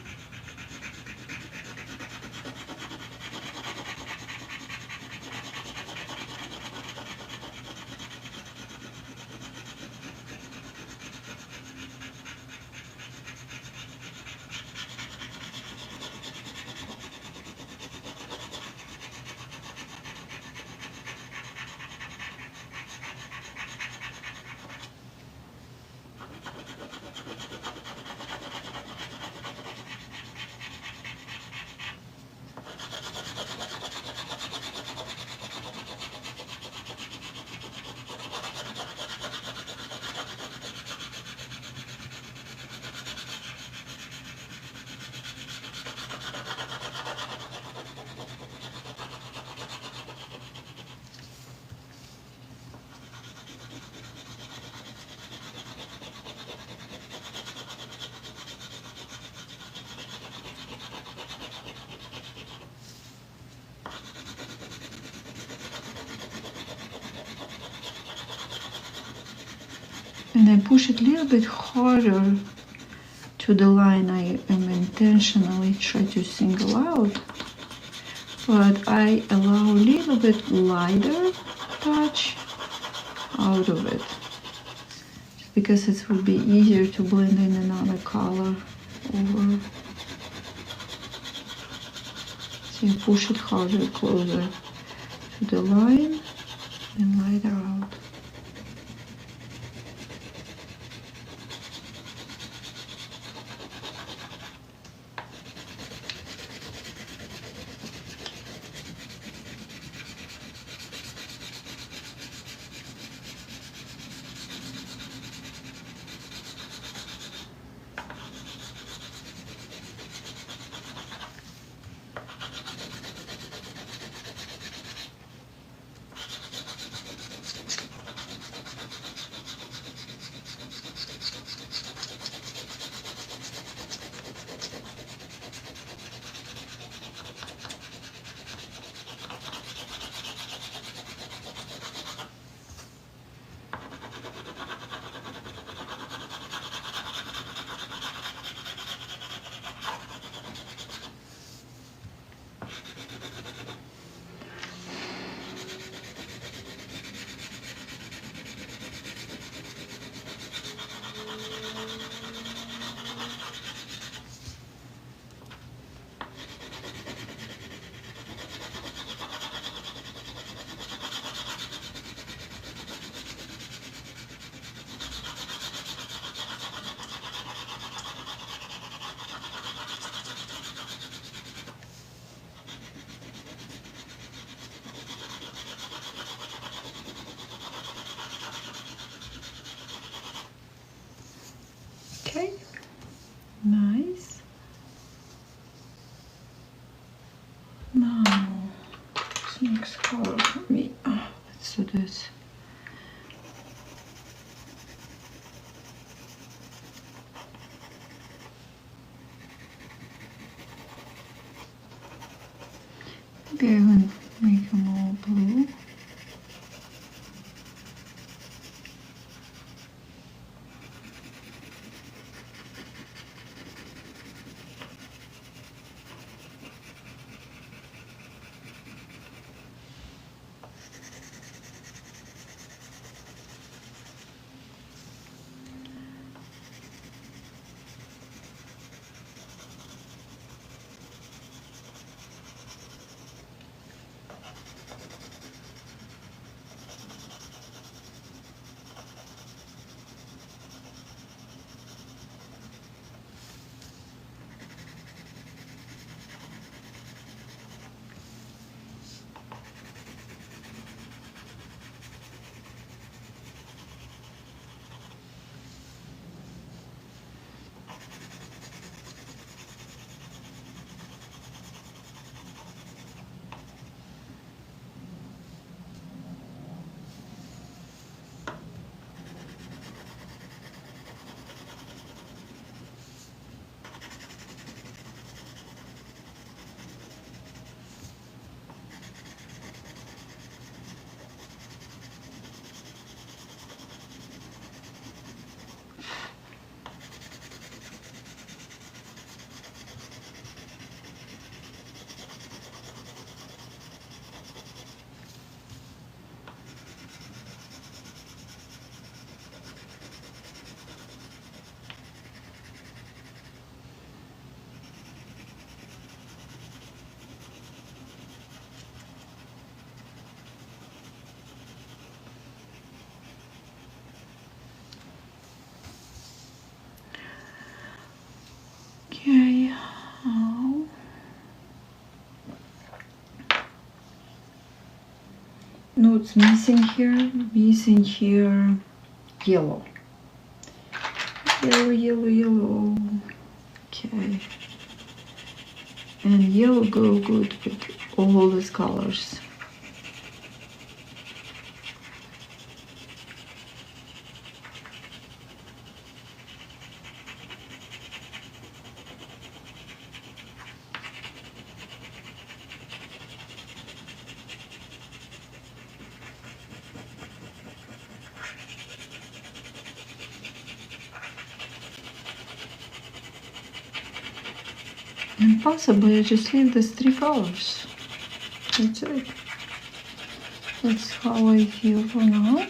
And I push it a little bit harder to the line I am intentionally try to single out, but I allow a little bit lighter touch out of it. because it will be easier to blend in another color over. So you push it harder, closer to the line and lighter out. Okay, nice. Now, what's next color for me? Oh, let's do this. Maybe I will make them all blue. Okay, no, it's missing here, yellow. Yellow. Okay. And yellow go good with all these colors. And possibly I just leave these 3 colors. That's it. That's how I feel for now.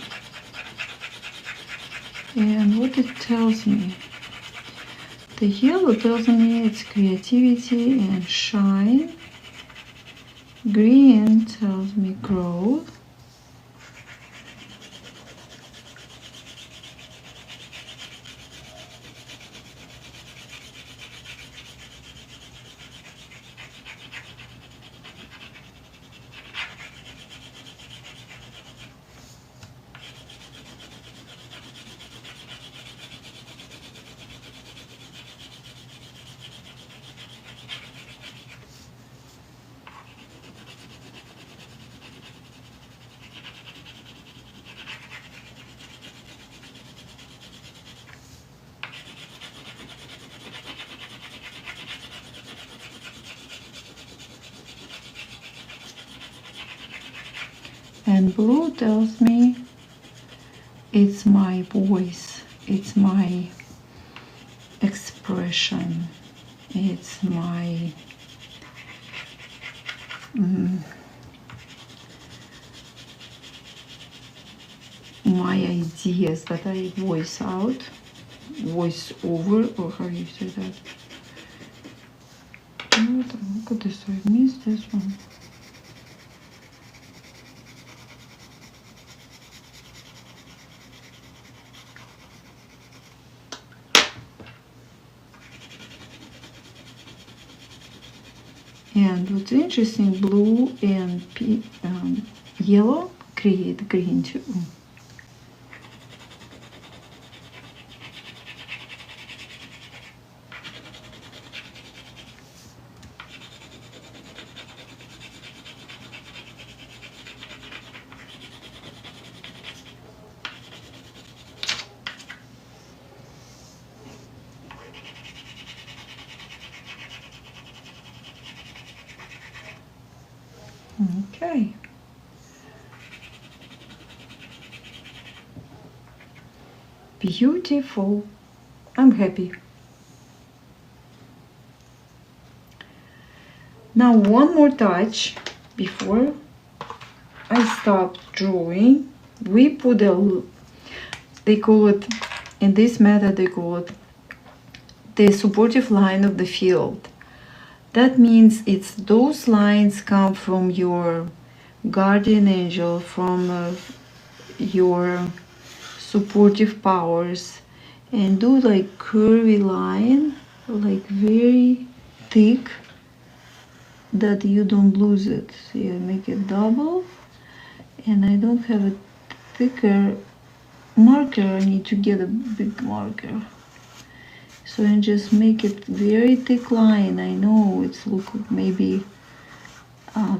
And what it tells me, the yellow tells me it's creativity and shine. Green tells me growth. And blue tells me it's my voice, it's my expression, it's my my ideas that I voice out, voice over, or how you say that. Look at this, I missed this one. And what's interesting, blue and yellow create green too. Okay. Beautiful. I'm happy. Now one more touch before I stop drawing. We put they call it, in this method they call it the supportive line of the field. That means it's those lines come from your guardian angel, from your supportive powers, and do like curvy line, like very thick, that you don't lose it. See, I make it double, and I don't have a thicker marker. I need to get a big marker. So I just make it very thick line. I know it's look maybe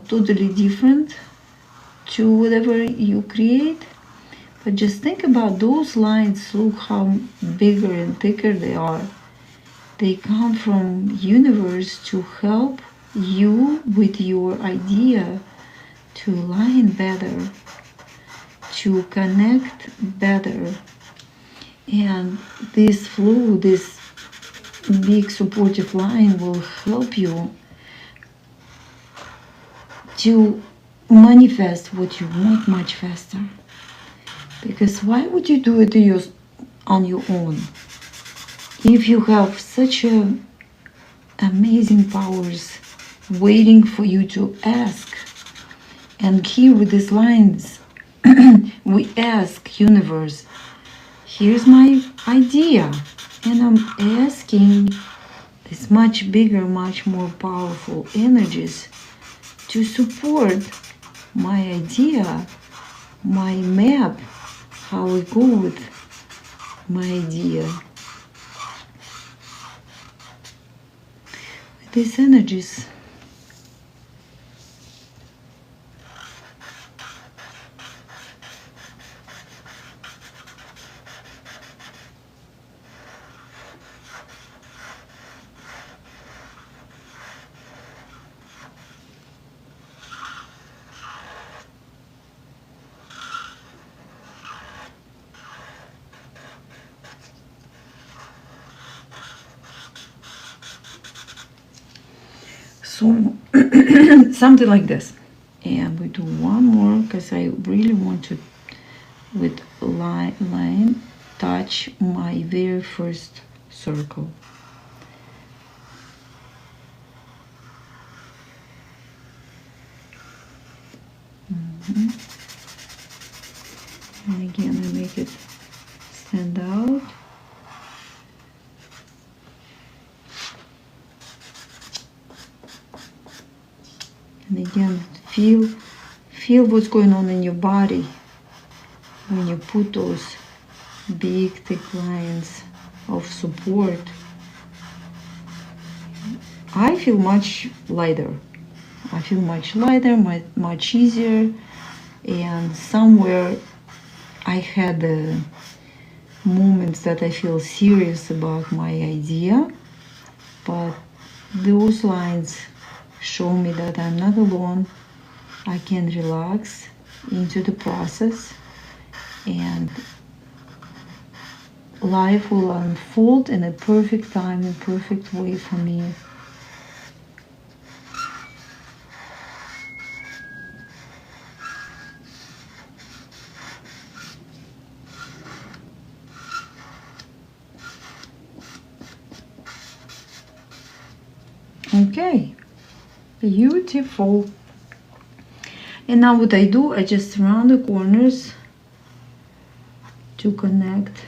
totally different to whatever you create, but just think about those lines. Look how bigger and thicker they are. They come from universe to help you with your idea to align better, to connect better. And this flow, this big supportive line will help you to manifest what you want much faster. Because why would you do it on your own if you have such amazing powers waiting for you to ask? And here with these lines we ask universe, here's my idea, and I'm asking these much bigger, much more powerful energies to support my idea, my map, how I go with my idea. With these energies. So something like this, and we do one more because I really want to with line touch my very first circle. And again, I make it stand out. And again, feel what's going on in your body when you put those big thick lines of support. I feel much lighter. I feel much lighter, much easier, and somewhere I had moments that I feel serious about my idea, but those lines show me that I'm not alone. I can relax into the process, and life will unfold in a perfect time, in a perfect way for me. Okay, beautiful. And now what I do, I just round the corners to connect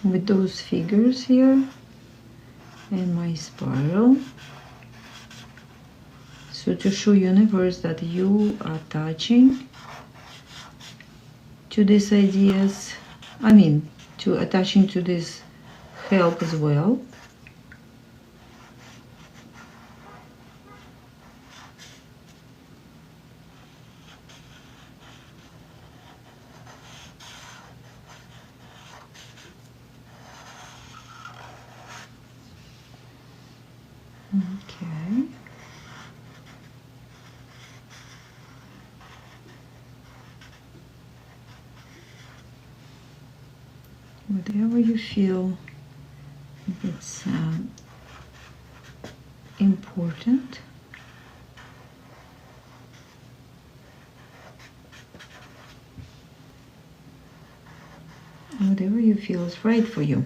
with those figures here and my spiral. So to show universe that you are attaching to these ideas, to attaching to this help as well. Okay. Whatever you feel it's important. Whatever you feel is right for you.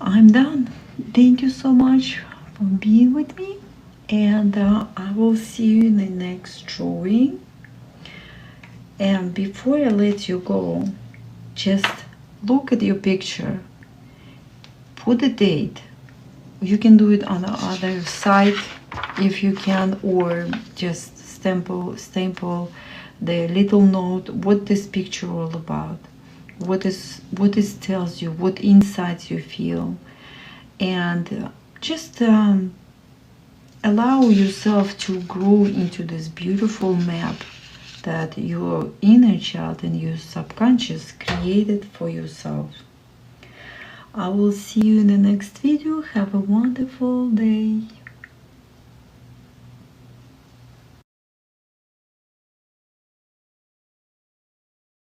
I'm done. Thank you so much for being with me, and I will see you in the next drawing. And before I let you go, just look at your picture, put the date. You can do it on the other side if you can, or just stample the little note what this picture all about, what is tells you, what insights you feel, and just allow yourself to grow into this beautiful map that your inner child and your subconscious created for yourself. I will see you in the next video. Have a wonderful day.